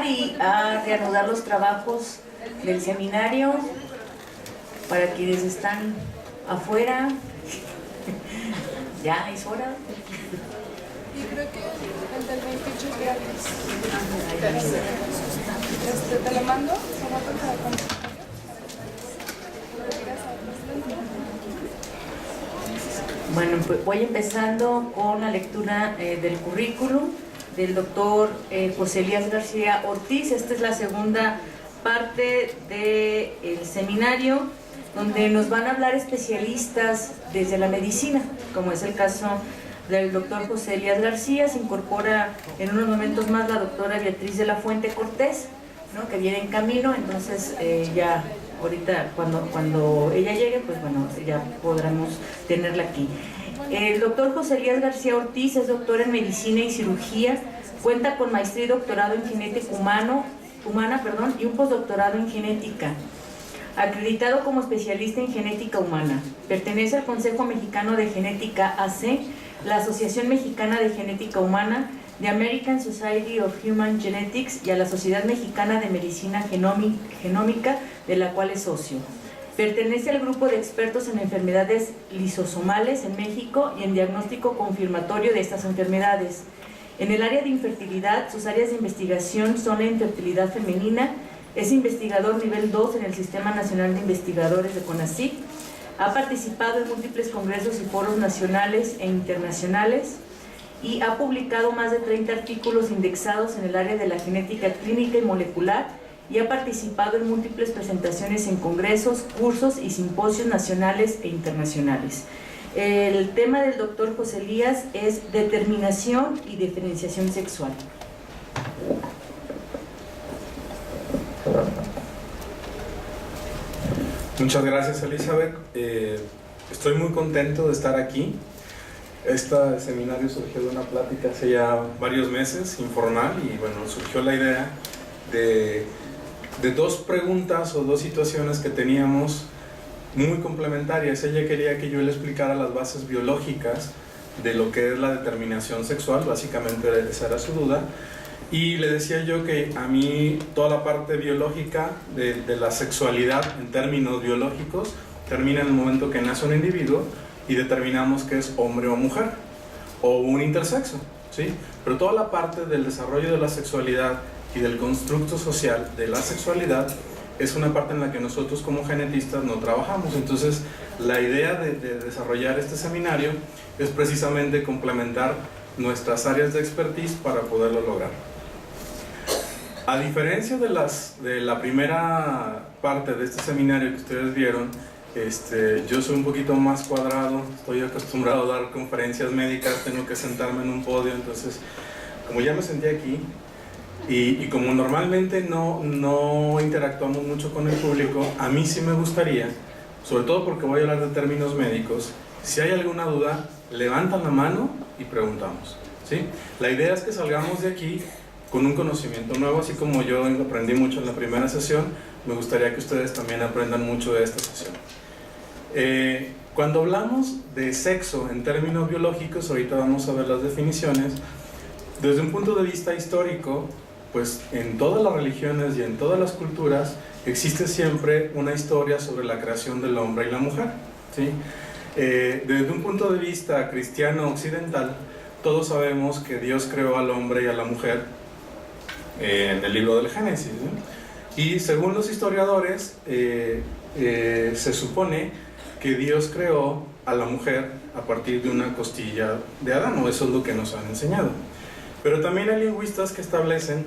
Y a reanudar los trabajos del seminario para quienes están afuera. Ya es hora. Y creo que el del 28 es gratis. ¿Te lo mando? Bueno, pues voy empezando con la lectura del currículum del doctor José Elías García Ortiz. Esta es la segunda parte del seminario, donde nos van a hablar especialistas desde la medicina, como es el caso del doctor José Elías García. Se incorpora en unos momentos más la doctora Beatriz de la Fuente Cortés, ¿no?, que viene en camino. Entonces ya ahorita cuando ella llegue, pues bueno, ya podremos tenerla aquí. El doctor José Elías García Ortiz es doctor en medicina y cirugía, cuenta con maestría y doctorado en genética humana, y un postdoctorado en genética, acreditado como especialista en genética humana. Pertenece al Consejo Mexicano de Genética AC, la Asociación Mexicana de Genética Humana, The American Society of Human Genetics y a la Sociedad Mexicana de Medicina Genómica, de la cual es socio. Pertenece al grupo de expertos en enfermedades lisosomales en México y en diagnóstico confirmatorio de estas enfermedades. En el área de infertilidad, sus áreas de investigación son la infertilidad femenina. Es investigador nivel 2 en el Sistema Nacional de Investigadores de CONACYT. Ha participado en múltiples congresos y foros nacionales e internacionales y ha publicado más de 30 artículos indexados en el área de la genética clínica y molecular, y ha participado en múltiples presentaciones en congresos, cursos y simposios nacionales e internacionales. El tema del doctor José Elías es determinación y diferenciación sexual. Muchas gracias, Elizabeth. Estoy muy contento de estar aquí. Este seminario surgió de una plática hace ya varios meses, informal, y bueno, surgió la idea de dos preguntas o dos situaciones que teníamos muy complementarias. Ella quería que yo le explicara las bases biológicas de lo que es la determinación sexual, básicamente esa era su duda, y le decía yo que a mí toda la parte biológica de la sexualidad en términos biológicos termina en el momento que nace un individuo y determinamos que es hombre o mujer o un intersexo, ¿sí? Pero toda la parte del desarrollo de la sexualidad y del constructo social de la sexualidad es una parte en la que nosotros como genetistas no trabajamos. Entonces la idea de desarrollar este seminario es precisamente complementar nuestras áreas de expertise para poderlo lograr. A diferencia de la primera parte de este seminario que ustedes vieron, yo soy un poquito más cuadrado, estoy acostumbrado a dar conferencias médicas, tengo que sentarme en un podio. Entonces, como ya me senté aquí y como normalmente no interactuamos mucho con el público, a mí sí me gustaría, sobre todo porque voy a hablar de términos médicos, si hay alguna duda, levantan la mano y preguntamos, ¿sí? La idea es que salgamos de aquí con un conocimiento nuevo, así como yo aprendí mucho en la primera sesión. Me gustaría que ustedes también aprendan mucho de esta sesión. Cuando hablamos de sexo en términos biológicos, ahorita vamos a ver las definiciones. Desde un punto de vista histórico, pues en todas las religiones y en todas las culturas existe siempre una historia sobre la creación del hombre y la mujer, ¿sí? Desde un punto de vista cristiano occidental, todos sabemos que Dios creó al hombre y a la mujer en el libro del Génesis, ¿no? Y según los historiadores, se supone que Dios creó a la mujer a partir de una costilla de Adán, o eso es lo que nos han enseñado. Pero también hay lingüistas que establecen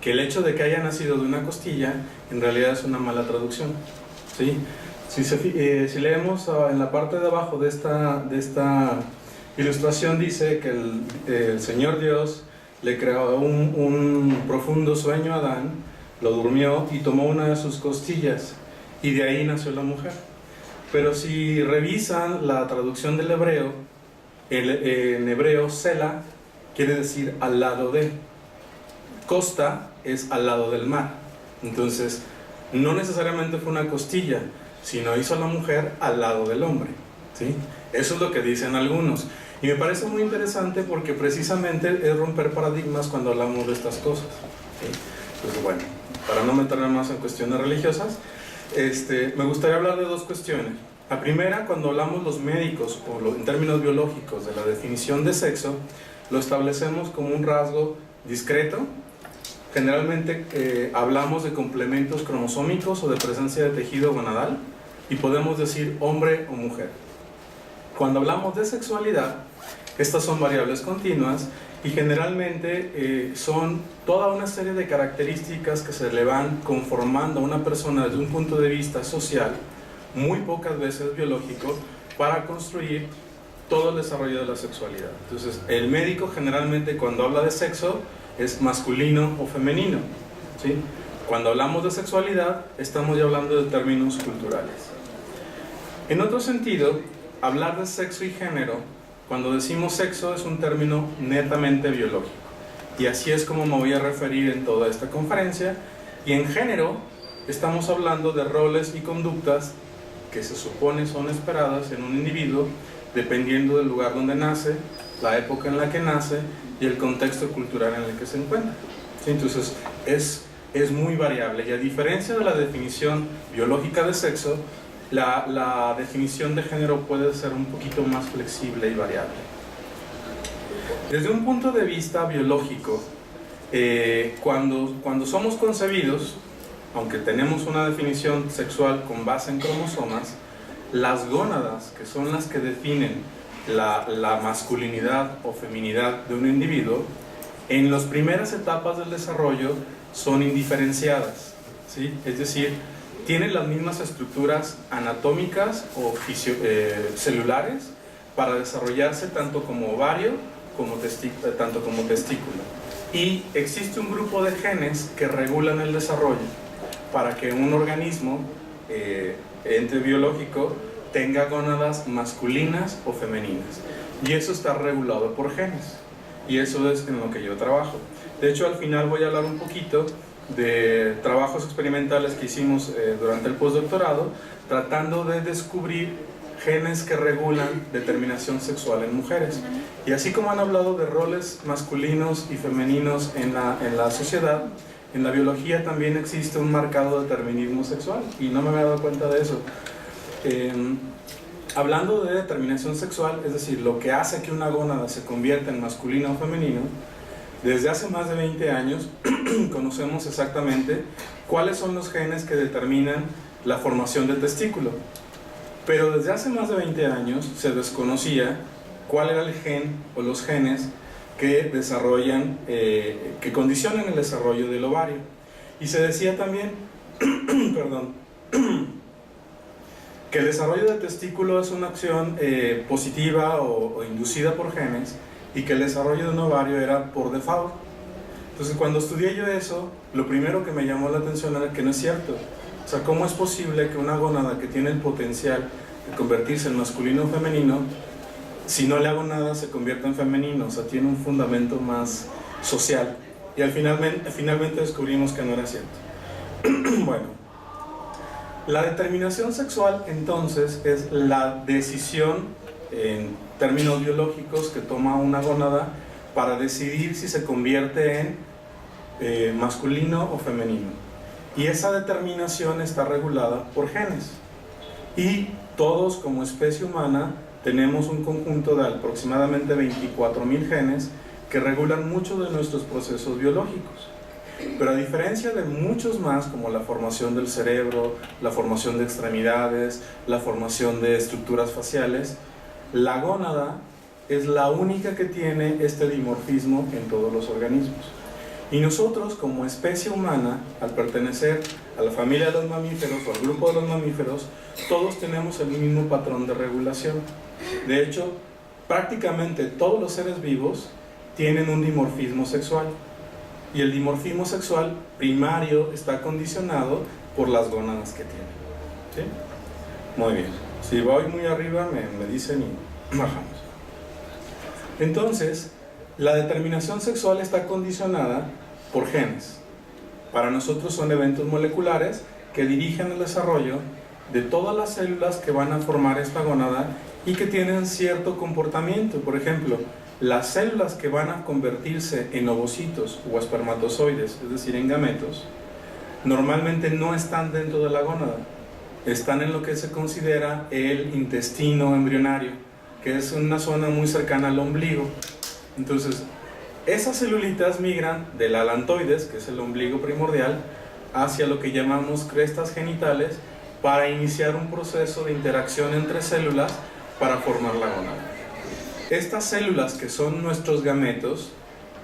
que el hecho de que haya nacido de una costilla en realidad es una mala traducción, ¿sí? Si leemos en la parte de abajo de esta ilustración, dice que el Señor Dios le creó un profundo sueño a Adán, lo durmió y tomó una de sus costillas, y de ahí nació la mujer. Pero si revisan la traducción del hebreo, en hebreo Sela quiere decir al lado de, costa es al lado del mar. Entonces no necesariamente fue una costilla, sino hizo a la mujer al lado del hombre, ¿sí? Eso es lo que dicen algunos, y me parece muy interesante porque precisamente es romper paradigmas cuando hablamos de estas cosas, ¿sí? Pues bueno, para no meterme más en cuestiones religiosas, me gustaría hablar de dos cuestiones. La primera, cuando hablamos los médicos, o en términos biológicos, de la definición de sexo, lo establecemos como un rasgo discreto. Generalmente hablamos de complementos cromosómicos o de presencia de tejido gonadal, y podemos decir hombre o mujer. Cuando hablamos de sexualidad, estas son variables continuas y generalmente son toda una serie de características que se le van conformando a una persona desde un punto de vista social, muy pocas veces biológico, para construir todo el desarrollo de la sexualidad. Entonces, el médico generalmente cuando habla de sexo es masculino o femenino, ¿sí? Cuando hablamos de sexualidad, estamos ya hablando de términos culturales. En otro sentido, hablar de sexo y género, cuando decimos sexo, es un término netamente biológico. Y así es como me voy a referir en toda esta conferencia. Y en género, estamos hablando de roles y conductas que se supone son esperadas en un individuo, dependiendo del lugar donde nace, la época en la que nace y el contexto cultural en el que se encuentra. ¿Sí? Entonces, es muy variable. Y a diferencia de la definición biológica de sexo, la definición de género puede ser un poquito más flexible y variable. Desde un punto de vista biológico, cuando somos concebidos, aunque tenemos una definición sexual con base en cromosomas, las gónadas, que son las que definen la masculinidad o feminidad de un individuo, en las primeras etapas del desarrollo son indiferenciadas, ¿sí? Es decir, tienen las mismas estructuras anatómicas o celulares para desarrollarse tanto como ovario tanto como testículo. Y existe un grupo de genes que regulan el desarrollo para que un organismo, ente biológico, tenga gónadas masculinas o femeninas. Y eso está regulado por genes. Y eso es en lo que yo trabajo. De hecho, al final voy a hablar un poquito de trabajos experimentales que hicimos durante el postdoctorado, tratando de descubrir genes que regulan determinación sexual en mujeres. Y así como han hablado de roles masculinos y femeninos en la sociedad, en la biología también existe un marcado determinismo sexual, y no me había dado cuenta de eso. Hablando de determinación sexual, es decir, lo que hace que una gónada se convierta en masculino o femenino, desde hace más de 20 años conocemos exactamente cuáles son los genes que determinan la formación del testículo. Pero desde hace más de 20 años se desconocía cuál era el gen o los genes que desarrollan, que condicionan el desarrollo del ovario. Y se decía también, perdón, que el desarrollo del testículo es una acción positiva o inducida por genes, y que el desarrollo de un ovario era por default. Entonces, cuando estudié yo eso, lo primero que me llamó la atención era que no es cierto. O sea, ¿cómo es posible que una gónada que tiene el potencial de convertirse en masculino o femenino, si no le hago nada, se convierta en femenino? O sea, tiene un fundamento más social. Y finalmente descubrimos que no era cierto. Bueno, la determinación sexual, entonces, es la decisión en términos biológicos que toma una gónada para decidir si se convierte en masculino o femenino. Y esa determinación está regulada por genes. Y todos, como especie humana, tenemos un conjunto de aproximadamente 24.000 genes que regulan muchos de nuestros procesos biológicos. Pero a diferencia de muchos más, como la formación del cerebro, la formación de extremidades, la formación de estructuras faciales, la gónada es la única que tiene este dimorfismo en todos los organismos. Y nosotros, como especie humana, al pertenecer a la familia de los mamíferos o al grupo de los mamíferos, todos tenemos el mismo patrón de regulación. De hecho, prácticamente todos los seres vivos tienen un dimorfismo sexual. Y el dimorfismo sexual primario está condicionado por las gónadas que tienen. ¿Sí? Muy bien. Si voy muy arriba, me dicen y bajamos. Entonces, la determinación sexual está condicionada por genes. Para nosotros son eventos moleculares que dirigen el desarrollo de todas las células que van a formar esta gónada y que tienen cierto comportamiento. Por ejemplo, las células que van a convertirse en ovocitos o espermatozoides, es decir, en gametos, normalmente no están dentro de la gónada, están en lo que se considera el intestino embrionario, que es una zona muy cercana al ombligo. Entonces, esas celulitas migran del alantoides, que es el ombligo primordial, hacia lo que llamamos crestas genitales, para iniciar un proceso de interacción entre células para formar la gónada. Estas células, que son nuestros gametos,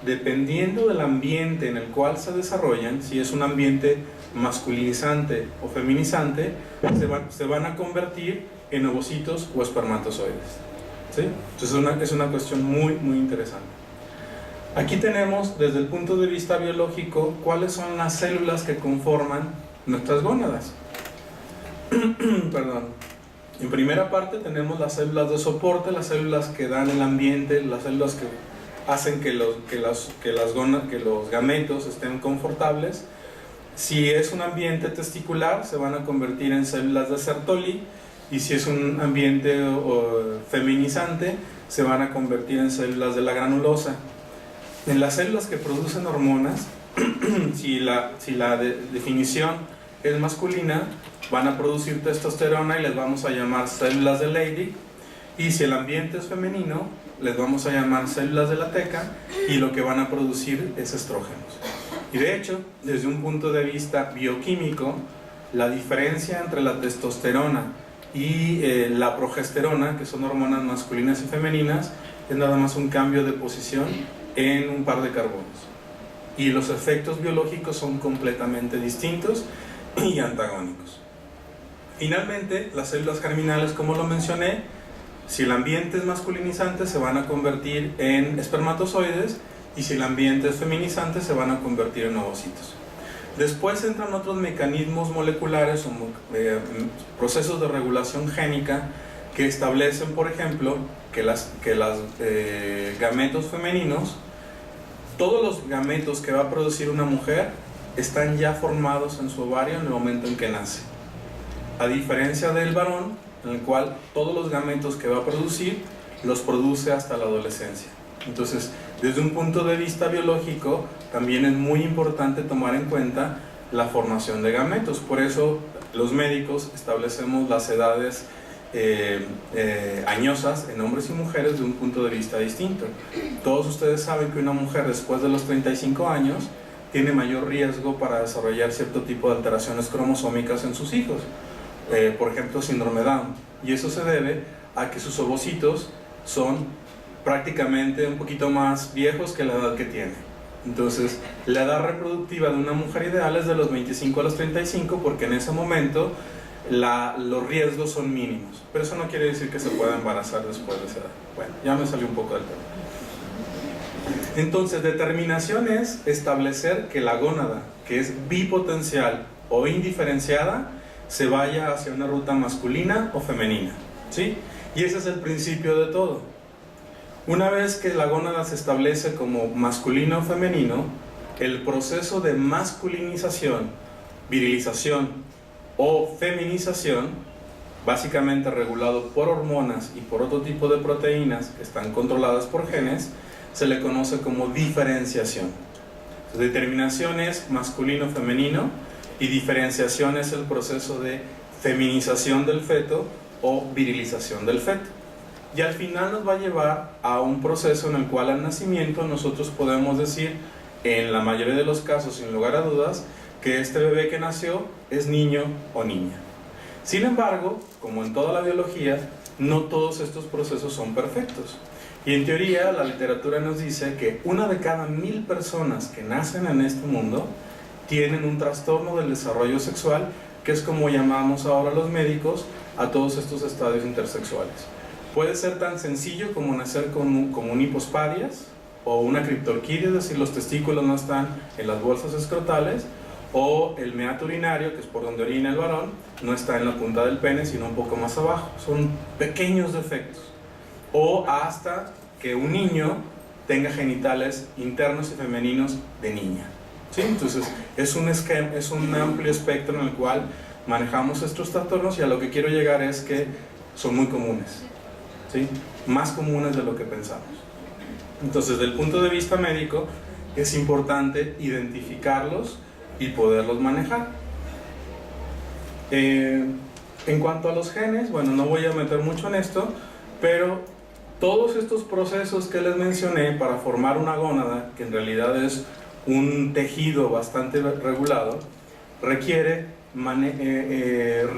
dependiendo del ambiente en el cual se desarrollan, si es un ambiente masculinizante o feminizante, se van a convertir en ovocitos o espermatozoides. ¿Sí? Entonces es una cuestión muy, muy interesante. Aquí tenemos, desde el punto de vista biológico, cuáles son las células que conforman nuestras gónadas. Perdón. En primera parte tenemos las células de soporte, las células que dan el ambiente, las células que hacen que los gametos estén confortables. Si es un ambiente testicular, se van a convertir en células de Sertoli, y si es un ambiente feminizante, se van a convertir en células de la granulosa. En las células que producen hormonas, si la definición es masculina, van a producir testosterona y les vamos a llamar células de Leydig, y si el ambiente es femenino, les vamos a llamar células de la teca, y lo que van a producir es estrógenos. Y de hecho, desde un punto de vista bioquímico, la diferencia entre la testosterona y la progesterona, que son hormonas masculinas y femeninas, es nada más un cambio de posición en un par de carbonos. Y los efectos biológicos son completamente distintos y antagónicos. Finalmente, las células germinales, como lo mencioné, si el ambiente es masculinizante, se van a convertir en espermatozoides, y si el ambiente es feminizante, se van a convertir en ovocitos. Después entran otros mecanismos moleculares o procesos de regulación génica que establecen, por ejemplo, que los gametos femeninos, todos los gametos que va a producir una mujer, están ya formados en su ovario en el momento en que nace. A diferencia del varón, en el cual todos los gametos que va a producir, los produce hasta la adolescencia. Entonces, desde un punto de vista biológico, también es muy importante tomar en cuenta la formación de gametos. Por eso, los médicos establecemos las edades añosas en hombres y mujeres de un punto de vista distinto. Todos ustedes saben que una mujer después de los 35 años tiene mayor riesgo para desarrollar cierto tipo de alteraciones cromosómicas en sus hijos. Por ejemplo, síndrome Down. Y eso se debe a que sus ovocitos son prácticamente un poquito más viejos que la edad que tiene. Entonces, la edad reproductiva de una mujer ideal es de los 25 a los 35, porque en ese momento los riesgos son mínimos. Pero eso no quiere decir que se pueda embarazar después de esa edad. Bueno, ya me salió un poco del tema. Entonces, determinación es establecer que la gónada, que es bipotencial o indiferenciada, se vaya hacia una ruta masculina o femenina, ¿sí? Y ese es el principio de todo. Una vez que la gónada se establece como masculino o femenino, el proceso de masculinización, virilización o feminización, básicamente regulado por hormonas y por otro tipo de proteínas que están controladas por genes, se le conoce como diferenciación. Entonces, determinación es masculino-femenino, y diferenciación es el proceso de feminización del feto o virilización del feto. Y al final nos va a llevar a un proceso en el cual al nacimiento nosotros podemos decir, en la mayoría de los casos, sin lugar a dudas, que este bebé que nació es niño o niña. Sin embargo, como en toda la biología, no todos estos procesos son perfectos. Y en teoría, la literatura nos dice que 1 de cada 1000 personas que nacen en este mundo tienen un trastorno del desarrollo sexual, que es como llamamos ahora los médicos a todos estos estadios intersexuales. Puede ser tan sencillo como nacer con un hipospadias o una criptorquidia, es decir, los testículos no están en las bolsas escrotales, o el meato urinario, que es por donde orina el varón, no está en la punta del pene, sino un poco más abajo. Son pequeños defectos. O hasta que un niño tenga genitales internos y femeninos de niña. ¿Sí? Entonces, es un amplio espectro en el cual manejamos estos trastornos, y a lo que quiero llegar es que son muy comunes, ¿sí? Más comunes de lo que pensamos. Entonces, desde el punto de vista médico, es importante identificarlos y poderlos manejar. En cuanto a los genes, bueno, no voy a meter mucho en esto, pero todos estos procesos que les mencioné para formar una gónada, que en realidad es un tejido bastante regulado, requiere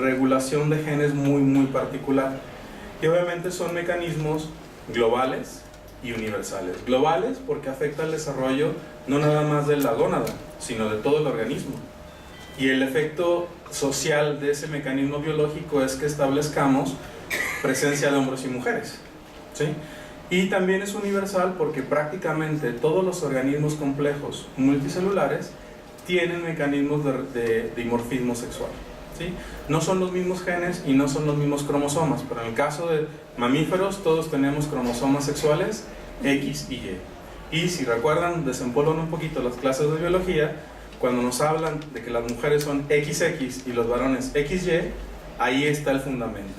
regulación de genes muy particular. Y obviamente son mecanismos globales y universales. Globales porque afecta el desarrollo no nada más de la gónada, sino de todo el organismo. Y el efecto social de ese mecanismo biológico es que establezcamos presencia de hombres y mujeres, ¿sí? Y también es universal porque prácticamente todos los organismos complejos multicelulares tienen mecanismos de dimorfismo sexual, ¿sí? No son los mismos genes y no son los mismos cromosomas, pero en el caso de mamíferos todos tenemos cromosomas sexuales X y Y. Y si recuerdan, desempolvan un poquito las clases de biología, cuando nos hablan de que las mujeres son XX y los varones XY, ahí está el fundamento.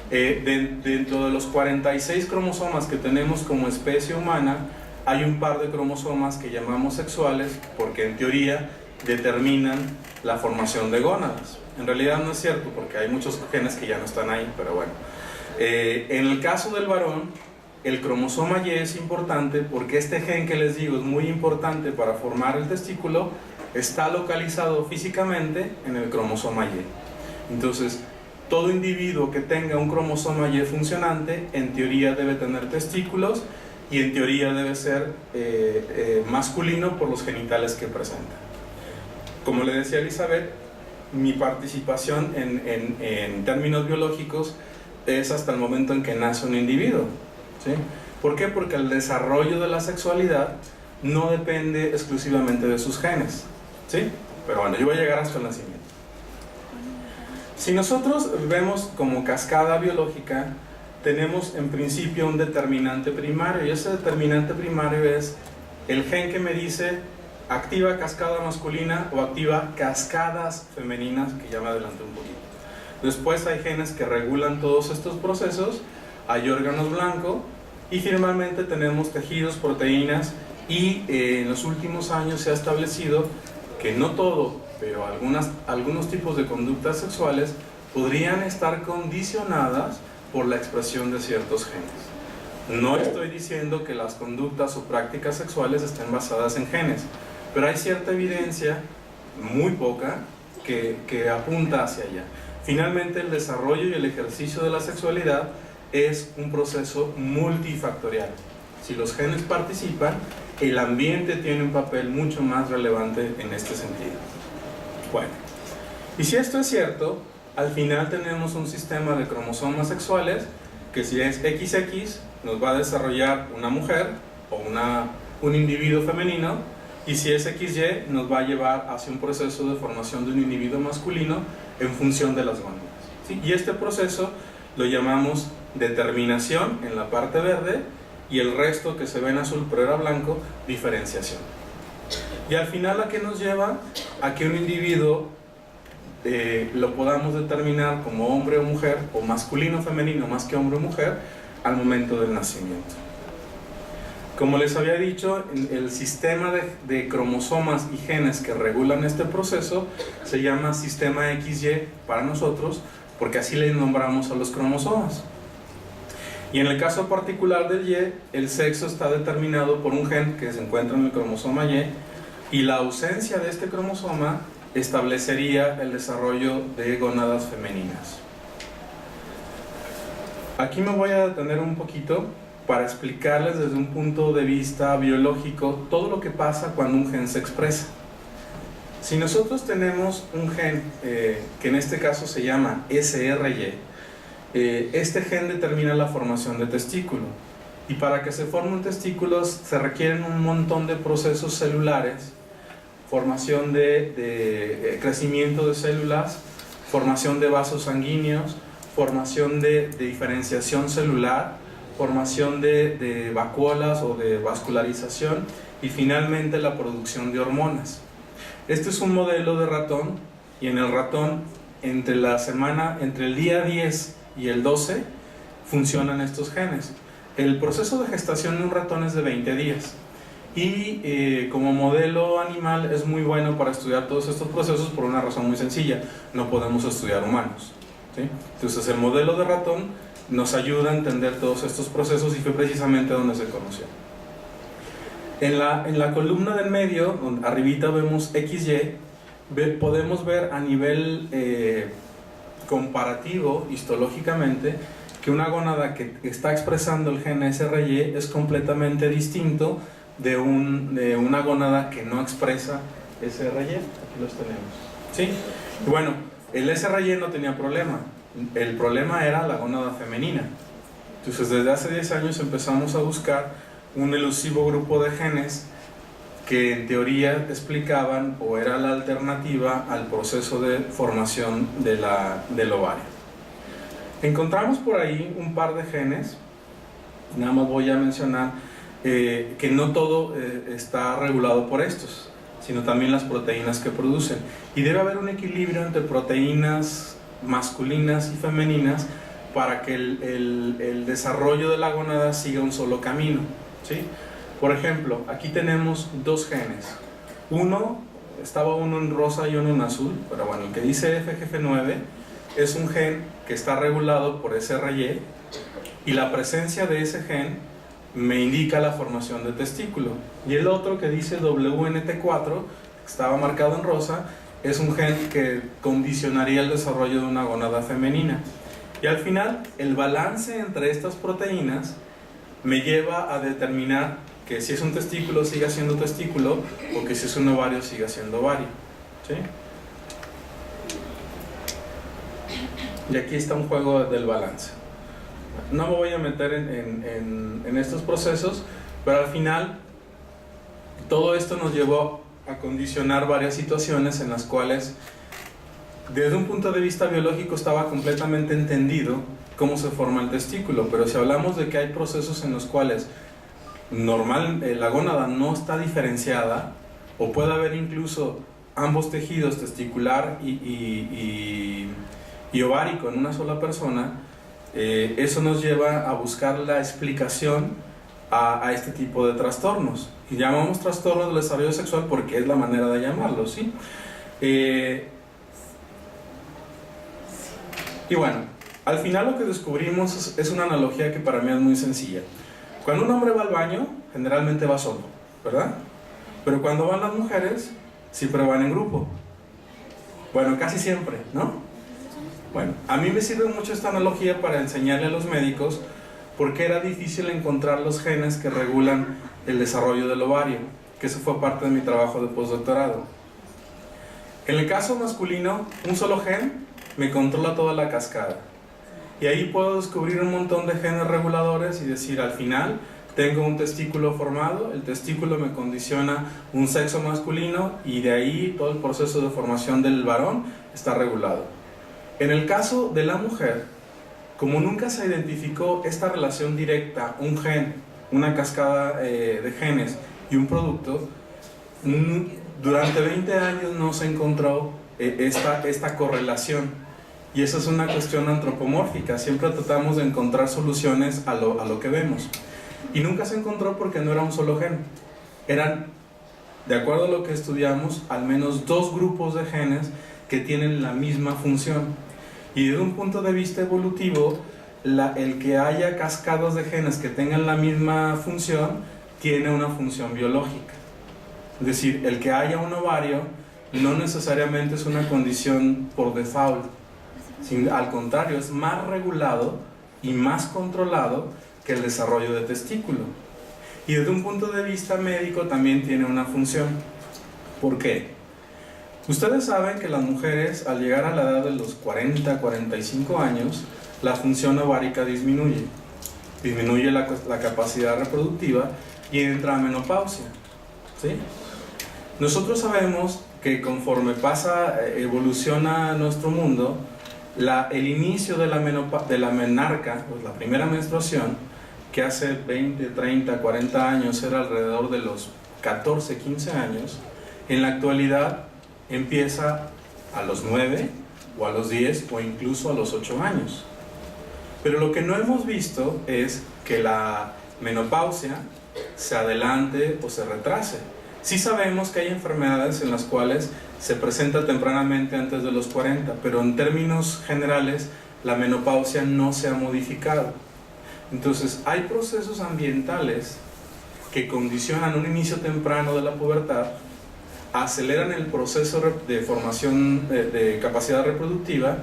Dentro de los 46 cromosomas que tenemos como especie humana, hay un par de cromosomas que llamamos sexuales porque en teoría determinan la formación de gónadas. En realidad no es cierto porque hay muchos genes que ya no están ahí, pero bueno. En el caso del varón, el cromosoma Y es importante porque este gen que les digo es muy importante para formar el testículo, está localizado físicamente en el cromosoma Y. Entonces, todo individuo que tenga un cromosoma Y funcionante, en teoría debe tener testículos y en teoría debe ser masculino por los genitales que presenta. Como le decía Elizabeth, mi participación en términos biológicos es hasta el momento en que nace un individuo, ¿sí? ¿Por qué? Porque el desarrollo de la sexualidad no depende exclusivamente de sus genes, ¿sí? Pero bueno, yo voy a llegar hasta el nacimiento. Si nosotros vemos como cascada biológica, tenemos en principio un determinante primario, y ese determinante primario es el gen que me dice activa cascada masculina o activa cascadas femeninas, que ya me adelanté un poquito. Después hay genes que regulan todos estos procesos, hay órganos blancos y finalmente tenemos tejidos, proteínas y en los últimos años se ha establecido que no todo, pero algunos tipos de conductas sexuales podrían estar condicionadas por la expresión de ciertos genes. No estoy diciendo que las conductas o prácticas sexuales estén basadas en genes, pero hay cierta evidencia, muy poca, que apunta hacia allá. Finalmente, el desarrollo y el ejercicio de la sexualidad es un proceso multifactorial. Si los genes participan, el ambiente tiene un papel mucho más relevante en este sentido. Bueno, y si esto es cierto, al final tenemos un sistema de cromosomas sexuales que si es XX nos va a desarrollar una mujer o un individuo femenino, y si es XY nos va a llevar hacia un proceso de formación de un individuo masculino en función de las gónadas, ¿sí? Y este proceso lo llamamos determinación en la parte verde y el resto que se ve en azul pero era blanco, diferenciación. Y al final, ¿a qué nos lleva? A que un individuo lo podamos determinar como hombre o mujer, o masculino o femenino más que hombre o mujer, al momento del nacimiento. Como les había dicho, el sistema de cromosomas y genes que regulan este proceso se llama sistema XY para nosotros, porque así le nombramos a los cromosomas. Y en el caso particular del Y, el sexo está determinado por un gen que se encuentra en el cromosoma Y la ausencia de este cromosoma establecería el desarrollo de gónadas femeninas. Aquí me voy a detener un poquito para explicarles desde un punto de vista biológico todo lo que pasa cuando un gen se expresa. Si nosotros tenemos un gen que en este caso se llama SRY, este gen determina la formación de testículo, y para que se formen testículos se requieren un montón de procesos celulares: formación de crecimiento de células, formación de vasos sanguíneos, formación de diferenciación celular, formación de vacuolas o de vascularización y finalmente la producción de hormonas. Este es un modelo de ratón, y en el ratón entre el día 10 y el 12 funcionan estos genes. El proceso de gestación de un ratón es de 20 días y como modelo animal es muy bueno para estudiar todos estos procesos por una razón muy sencilla: no podemos estudiar humanos, ¿sí? Entonces el modelo de ratón nos ayuda a entender todos estos procesos y fue precisamente donde se conoció. En la columna del medio, arribita vemos XY, podemos ver a nivel comparativo, histológicamente, que una gónada que está expresando el gen SRY es completamente distinto de una gónada que no expresa SRY. Aquí los tenemos, ¿sí? Y bueno, el SRY no tenía problema, el problema era la gónada femenina. Entonces desde hace 10 años empezamos a buscar un elusivo grupo de genes que en teoría explicaban o era la alternativa al proceso de formación del ovario. Encontramos por ahí un par de genes, nada más voy a mencionar que no todo está regulado por estos, sino también las proteínas que producen, y debe haber un equilibrio entre proteínas masculinas y femeninas para que el desarrollo de la gónada siga un solo camino, ¿sí? Por ejemplo, aquí tenemos dos genes, estaba uno en rosa y uno en azul, pero bueno, el que dice FGF9 es un gen que está regulado por SRY, y la presencia de ese gen me indica la formación de testículo, y el otro que dice WNT4, que estaba marcado en rosa, es un gen que condicionaría el desarrollo de una gónada femenina. Y al final, el balance entre estas proteínas me lleva a determinar que si es un testículo siga siendo testículo, o que si es un ovario siga siendo ovario, ¿sí? Y aquí está un juego del balance. No me voy a meter en estos procesos, pero al final todo esto nos llevó a condicionar varias situaciones en las cuales desde un punto de vista biológico estaba completamente entendido cómo se forma el testículo, pero si hablamos de que hay procesos en los cuales la gónada no está diferenciada, o puede haber incluso ambos tejidos, testicular y ovárico, en una sola persona, eso nos lleva a buscar la explicación a este tipo de trastornos, y llamamos trastornos del desarrollo sexual porque es la manera de llamarlo, ¿sí? Y bueno, al final lo que descubrimos es una analogía que para mí es muy sencilla. Cuando un hombre va al baño, generalmente va solo, ¿verdad? Pero cuando van las mujeres, siempre van en grupo. Bueno, casi siempre, ¿no? Bueno, a mí me sirve mucho esta analogía para enseñarle a los médicos por qué era difícil encontrar los genes que regulan el desarrollo del ovario, que eso fue parte de mi trabajo de postdoctorado. En el caso masculino, un solo gen me controla toda la cascada. Y ahí puedo descubrir un montón de genes reguladores y decir, al final tengo un testículo formado, el testículo me condiciona un sexo masculino, y de ahí todo el proceso de formación del varón está regulado. En el caso de la mujer, como nunca se identificó esta relación directa, un gen, una cascada de genes y un producto, durante 20 años no se encontró esta correlación. Y eso es una cuestión antropomórfica, siempre tratamos de encontrar soluciones a lo que vemos. Y nunca se encontró porque no era un solo gen. Eran, de acuerdo a lo que estudiamos, al menos dos grupos de genes que tienen la misma función. Y desde un punto de vista evolutivo, el que haya cascadas de genes que tengan la misma función, tiene una función biológica. Es decir, el que haya un ovario no necesariamente es una condición por default. Al contrario, es más regulado y más controlado que el desarrollo de testículo. Y desde un punto de vista médico también tiene una función. ¿Por qué? Ustedes saben que las mujeres, al llegar a la edad de los 40, 45 años, la función ovárica disminuye la capacidad reproductiva y entra a menopausia, ¿sí? Nosotros sabemos que conforme evoluciona nuestro mundo, el inicio de la menarca, pues la primera menstruación, que hace 20, 30, 40 años era alrededor de los 14, 15 años, en la actualidad empieza a los 9 o a los 10 o incluso a los 8 años. Pero lo que no hemos visto es que la menopausia se adelante o se retrase. Sí sabemos que hay enfermedades en las cuales se presenta tempranamente antes de los 40, pero en términos generales la menopausia no se ha modificado. Entonces hay procesos ambientales que condicionan un inicio temprano de la pubertad, aceleran el proceso de formación de capacidad reproductiva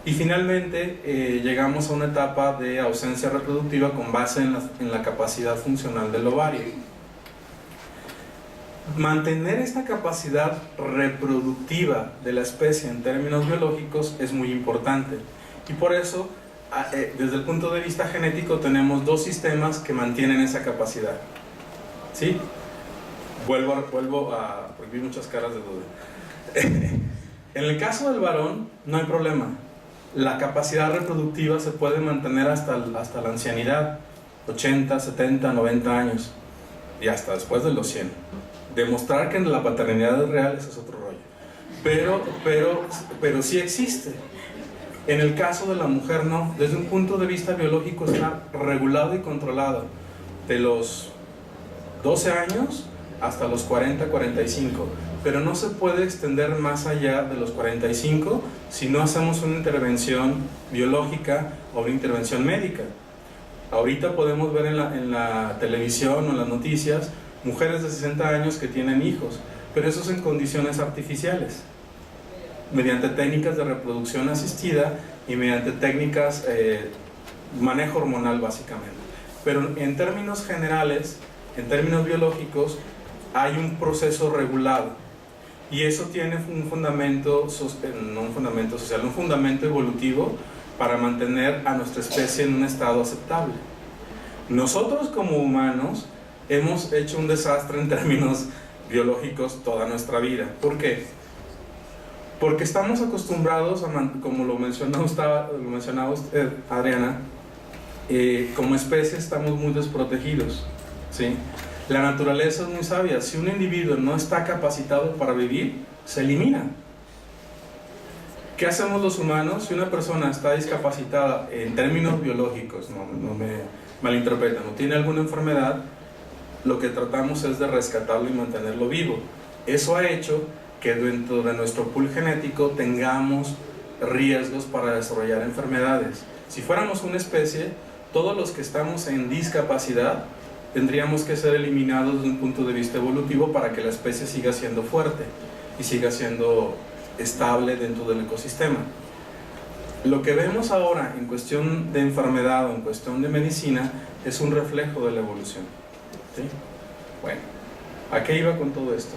y finalmente llegamos a una etapa de ausencia reproductiva con base en la capacidad funcional del ovario. Mantener esta capacidad reproductiva de la especie en términos biológicos es muy importante y por eso desde el punto de vista genético tenemos dos sistemas que mantienen esa capacidad. ¿Sí? Vuelvo a prohibir muchas caras de duda. En el caso del varón no hay problema. La capacidad reproductiva se puede mantener hasta la ancianidad, 80, 70, 90 años y hasta después de los 100. Demostrar que la paternidad es real, ese es otro rollo. Pero sí existe. En el caso de la mujer no. Desde un punto de vista biológico está regulado y controlado. De los 12 años hasta los 40, 45. Pero no se puede extender más allá de los 45 si no hacemos una intervención biológica o una intervención médica. Ahorita podemos ver en la televisión o en las noticias mujeres de 60 años que tienen hijos, pero eso es en condiciones artificiales, mediante técnicas de reproducción asistida y mediante técnicas manejo hormonal básicamente. Pero en términos generales, en términos biológicos, hay un proceso regulado y eso tiene un fundamento, no un fundamento social, un fundamento evolutivo para mantener a nuestra especie en un estado aceptable. Nosotros como humanos hemos hecho un desastre en términos biológicos toda nuestra vida. ¿Por qué? Porque estamos acostumbrados, como lo mencionaba usted, Adriana, como especie estamos muy desprotegidos, ¿sí? La naturaleza es muy sabia. Si un individuo no está capacitado para vivir, se elimina. ¿Qué hacemos los humanos? Si una persona está discapacitada en términos biológicos, no me malinterpreten, no tiene alguna enfermedad, lo que tratamos es de rescatarlo y mantenerlo vivo. Eso ha hecho que dentro de nuestro pool genético tengamos riesgos para desarrollar enfermedades. Si fuéramos una especie, todos los que estamos en discapacidad tendríamos que ser eliminados desde un punto de vista evolutivo para que la especie siga siendo fuerte y siga siendo estable dentro del ecosistema. Lo que vemos ahora en cuestión de enfermedad o en cuestión de medicina es un reflejo de la evolución. ¿Sí? Bueno, ¿a qué iba con todo esto?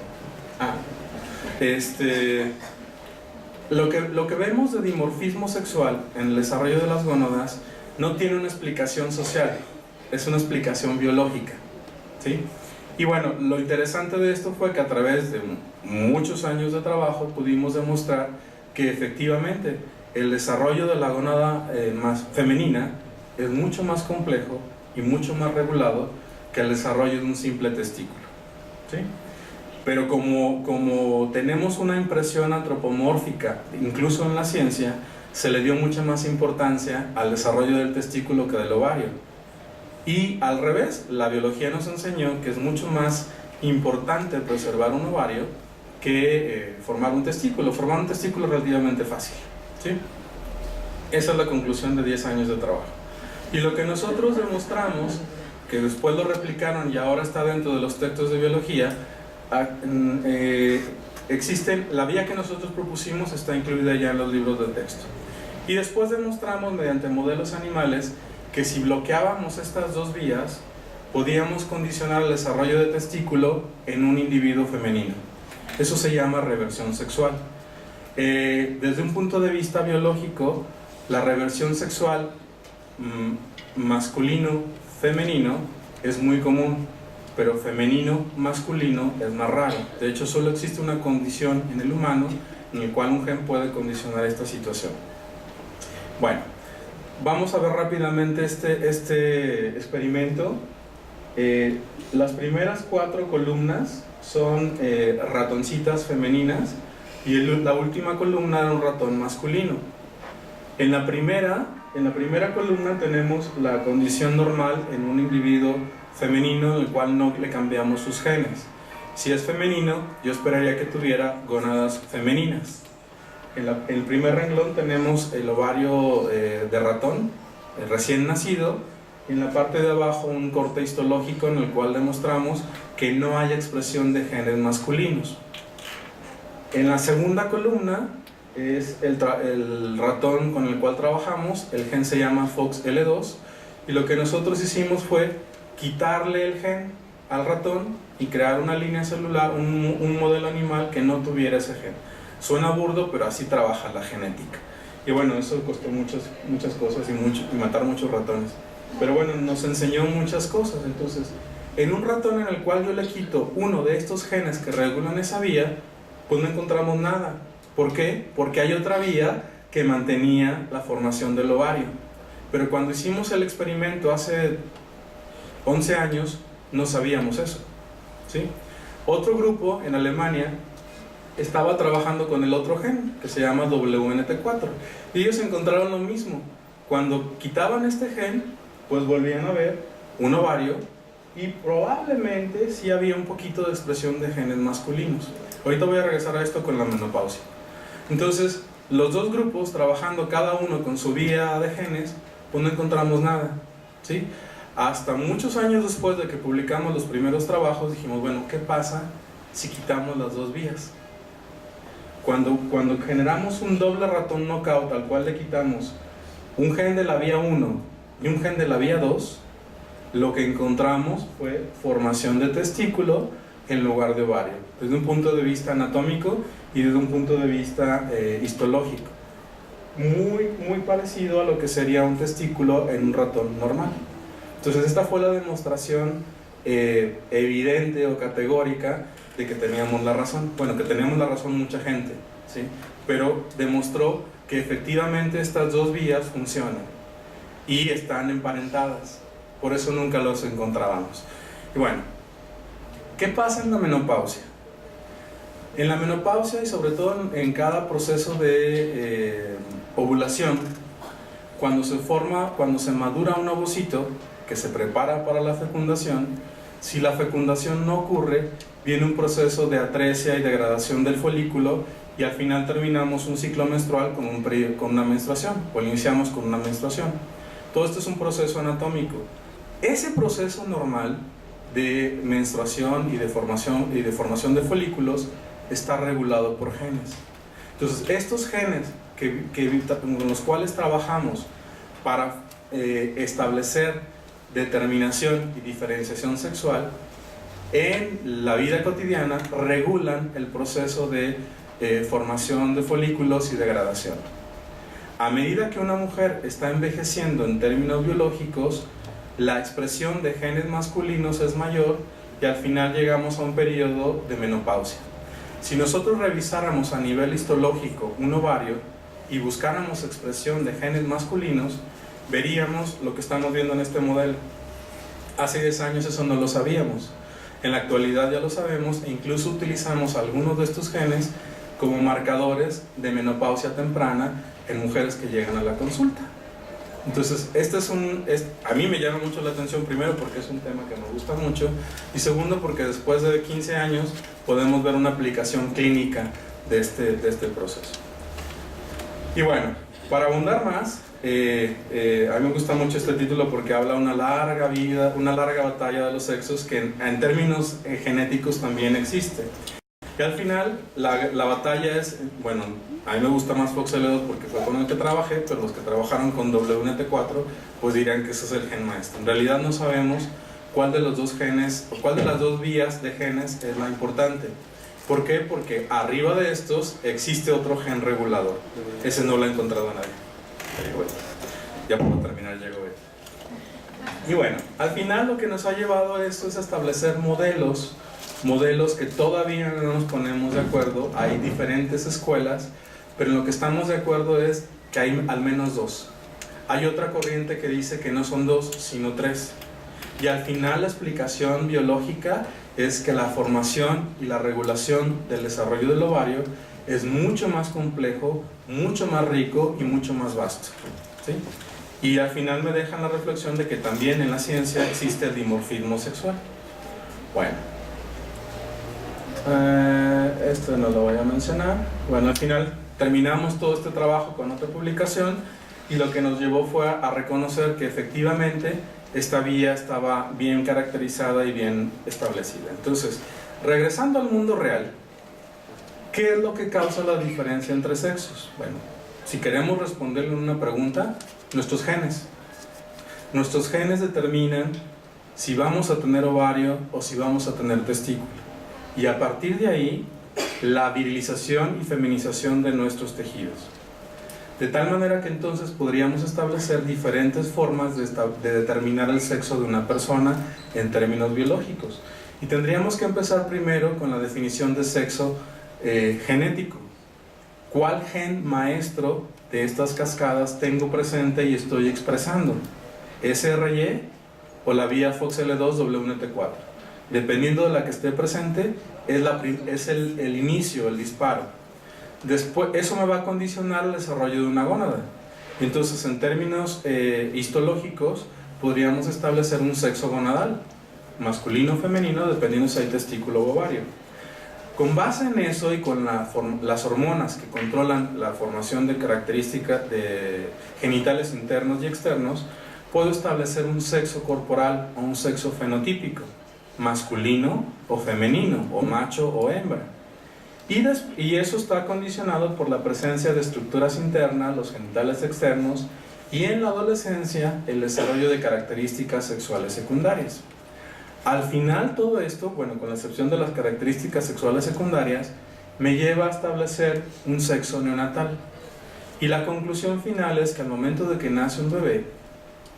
Lo que vemos de dimorfismo sexual en el desarrollo de las gónadas no tiene una explicación social, es una explicación biológica, ¿sí? Y bueno, lo interesante de esto fue que a través de muchos años de trabajo pudimos demostrar que efectivamente el desarrollo de la gónada más femenina es mucho más complejo y mucho más regulado que el desarrollo de un simple testículo, ¿sí? Pero como tenemos una impresión antropomórfica, incluso en la ciencia, se le dio mucha más importancia al desarrollo del testículo que del ovario. Y al revés, la biología nos enseñó que es mucho más importante preservar un ovario que formar un testículo. Formar un testículo es relativamente fácil, ¿sí? Esa es la conclusión de 10 años de trabajo. Y lo que nosotros demostramos, que después lo replicaron y ahora está dentro de los textos de biología, la vía que nosotros propusimos está incluida ya en los libros de texto. Y después demostramos mediante modelos animales que si bloqueábamos estas dos vías, podíamos condicionar el desarrollo de testículo en un individuo femenino. Eso se llama reversión sexual. Desde un punto de vista biológico, la reversión sexual masculino-femenino es muy común, pero femenino-masculino es más raro. De hecho, solo existe una condición en el humano en el cual un gen puede condicionar esta situación. Bueno, vamos a ver rápidamente este experimento. Las primeras 4 columnas son ratoncitas femeninas y la última columna era un ratón masculino. En la primera en la primera columna tenemos la condición normal en un individuo femenino en el cual no le cambiamos sus genes. Si es femenino, yo esperaría que tuviera gónadas femeninas. En el primer renglón tenemos el ovario de ratón, el recién nacido, y en la parte de abajo un corte histológico en el cual demostramos que no hay expresión de genes masculinos. En la segunda columna es el ratón con el cual trabajamos, el gen se llama FOXL2, y lo que nosotros hicimos fue quitarle el gen al ratón y crear una línea celular, un modelo animal que no tuviera ese gen. Suena burdo, pero así trabaja la genética. Y bueno, eso costó muchas cosas y matar muchos ratones. Pero bueno, nos enseñó muchas cosas. Entonces, en un ratón en el cual yo le quito uno de estos genes que regulan esa vía, pues no encontramos nada. ¿Por qué? Porque hay otra vía que mantenía la formación del ovario. Pero cuando hicimos el experimento hace 11 años, no sabíamos eso, ¿sí? Otro grupo en Alemania estaba trabajando con el otro gen, que se llama WNT4, y ellos encontraron lo mismo. Cuando quitaban este gen, pues volvían a ver un ovario y probablemente sí había un poquito de expresión de genes masculinos. Ahorita voy a regresar a esto con la menopausia. Entonces, los dos grupos trabajando cada uno con su vía de genes, pues no encontramos nada, ¿sí? Hasta muchos años después de que publicamos los primeros trabajos, dijimos, bueno, ¿qué pasa si quitamos las dos vías? Cuando generamos un doble ratón knockout al cual le quitamos un gen de la vía 1 y un gen de la vía 2, lo que encontramos fue formación de testículo en lugar de ovario, desde un punto de vista anatómico y desde un punto de vista histológico. Muy parecido a lo que sería un testículo en un ratón normal. Entonces esta fue la demostración evidente o categórica de que teníamos la razón. Bueno, que teníamos la razón mucha gente, ¿sí? Pero demostró que efectivamente estas dos vías funcionan y están emparentadas. Por eso nunca los encontrábamos. Y bueno, ¿qué pasa en la menopausia? En la menopausia y sobre todo en cada proceso de ovulación, cuando se madura un ovocito que se prepara para la fecundación, si la fecundación no ocurre, viene un proceso de atresia y degradación del folículo y al final terminamos un ciclo menstrual con una menstruación, o iniciamos con una menstruación. Todo esto es un proceso anatómico. Ese proceso normal de menstruación y de formación de folículos está regulado por genes. Entonces, estos genes con los cuales trabajamos para establecer determinación y diferenciación sexual, en la vida cotidiana regulan el proceso de formación de folículos y degradación. A medida que una mujer está envejeciendo en términos biológicos, la expresión de genes masculinos es mayor y al final llegamos a un periodo de menopausia. Si nosotros revisáramos a nivel histológico un ovario y buscáramos expresión de genes masculinos, veríamos lo que estamos viendo en este modelo. Hace 10 años eso no lo sabíamos. En la actualidad ya lo sabemos e incluso utilizamos algunos de estos genes como marcadores de menopausia temprana en mujeres que llegan a la consulta. Entonces, a mí me llama mucho la atención, primero porque es un tema que me gusta mucho y segundo porque después de 15 años podemos ver una aplicación clínica de este proceso. Y bueno, para abundar más, a mí me gusta mucho este título porque habla una larga batalla de los sexos que en términos genéticos también existe. Y al final la batalla es, bueno, a mí me gusta más FOXL2 porque fue con el que trabajé, pero los que trabajaron con WNT4 pues dirán que ese es el gen maestro. En realidad no sabemos cuál de los dos genes, o cuál de las dos vías de genes es la importante. ¿Por qué? Porque arriba de estos existe otro gen regulador. Ese no lo ha encontrado nadie. Bueno, ya puedo terminar, llego a Y bueno, al final lo que nos ha llevado a esto es establecer modelos que todavía no nos ponemos de acuerdo. Hay diferentes escuelas, pero en lo que estamos de acuerdo es que hay al menos dos. Hay otra corriente que dice que no son dos, sino tres. Y al final la explicación biológica es que la formación y la regulación del desarrollo del ovario es mucho más complejo, mucho más rico y mucho más vasto, ¿sí? Y al final me dejan la reflexión de que también en la ciencia existe el dimorfismo sexual. Bueno, esto no lo voy a mencionar. Bueno, al final terminamos todo este trabajo con otra publicación y lo que nos llevó fue a reconocer que efectivamente esta vía estaba bien caracterizada y bien establecida. Entonces, regresando al mundo real, ¿qué es lo que causa la diferencia entre sexos? Bueno, si queremos responderle una pregunta, nuestros genes. Nuestros genes determinan si vamos a tener ovario o si vamos a tener testículo. Y a partir de ahí, la virilización y feminización de nuestros tejidos. De tal manera que entonces podríamos establecer diferentes formas de determinar el sexo de una persona en términos biológicos. Y tendríamos que empezar primero con la definición de sexo genético. ¿Cuál gen maestro de estas cascadas tengo presente y estoy expresando? ¿SRY o la vía FOXL2-WNT4? Dependiendo de la que esté presente, es el inicio, el disparo. Después, eso me va a condicionar el desarrollo de una gónada. Entonces, en términos histológicos, podríamos establecer un sexo gonadal, masculino o femenino, dependiendo si hay testículo o ovario. Con base en eso y con las hormonas que controlan la formación de características de genitales internos y externos, puedo establecer un sexo corporal o un sexo fenotípico, masculino o femenino, o macho o hembra. Y eso está condicionado por la presencia de estructuras internas, los genitales externos, y en la adolescencia el desarrollo de características sexuales secundarias. Al final todo esto, bueno, con la excepción de las características sexuales secundarias, me lleva a establecer un sexo neonatal. Y la conclusión final es que al momento de que nace un bebé,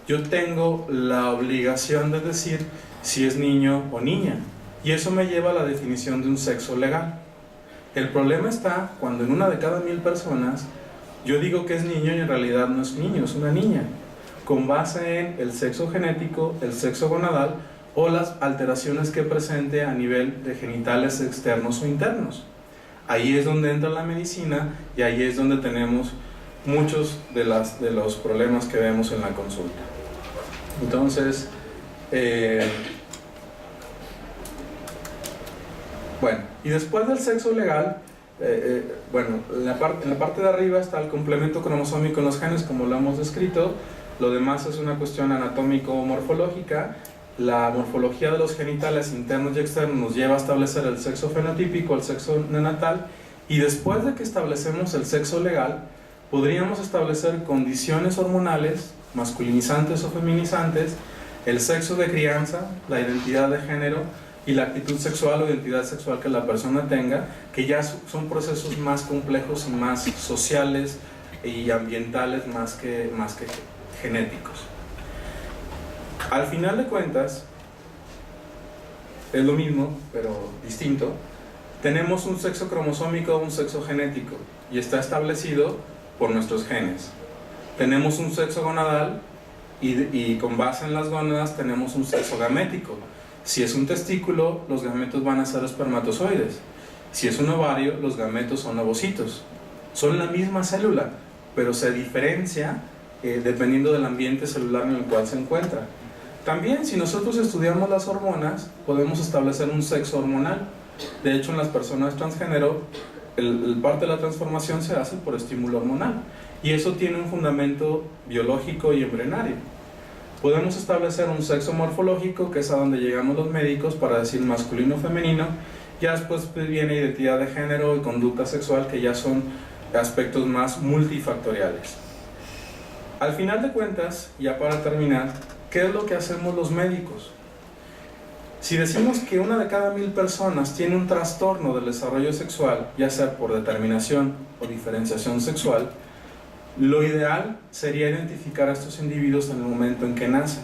yo tengo la obligación de decir si es niño o niña. Y eso me lleva a la definición de un sexo legal. El problema está cuando en una de cada 1000 personas yo digo que es niño y en realidad no es niño, es una niña, con base en el sexo genético, el sexo gonadal o las alteraciones que presente a nivel de genitales externos o internos. Ahí es donde entra la medicina y ahí es donde tenemos muchos de los problemas que vemos en la consulta. Entonces, bueno, y después del sexo legal, bueno, en la parte de arriba está el complemento cromosómico en los genes, como lo hemos descrito. Lo demás es una cuestión anatómico-morfológica. La morfología de los genitales internos y externos nos lleva a establecer el sexo fenotípico, el sexo neonatal, y después de que establecemos el sexo legal, podríamos establecer condiciones hormonales, masculinizantes o feminizantes, el sexo de crianza, la identidad de género y la actitud sexual o identidad sexual que la persona tenga, que ya son procesos más complejos y más sociales y ambientales más que genéticos. Al final de cuentas, es lo mismo, pero distinto. Tenemos un sexo cromosómico o un sexo genético y está establecido por nuestros genes. Tenemos un sexo gonadal y con base en las gónadas tenemos un sexo gamético. Si es un testículo, los gametos van a ser espermatozoides. Si es un ovario, los gametos son ovocitos. Son la misma célula, pero se diferencia dependiendo del ambiente celular en el cual se encuentra. También, si nosotros estudiamos las hormonas, podemos establecer un sexo hormonal. De hecho, en las personas transgénero, parte de la transformación se hace por estímulo hormonal. Y eso tiene un fundamento biológico y embrionario. Podemos establecer un sexo morfológico, que es a donde llegamos los médicos para decir masculino o femenino. Ya después viene identidad de género y conducta sexual, que ya son aspectos más multifactoriales. Al final de cuentas, ya para terminar, ¿qué es lo que hacemos los médicos? Si decimos que una de cada 1000 personas tiene un trastorno del desarrollo sexual, ya sea por determinación o diferenciación sexual, lo ideal sería identificar a estos individuos en el momento en que nacen.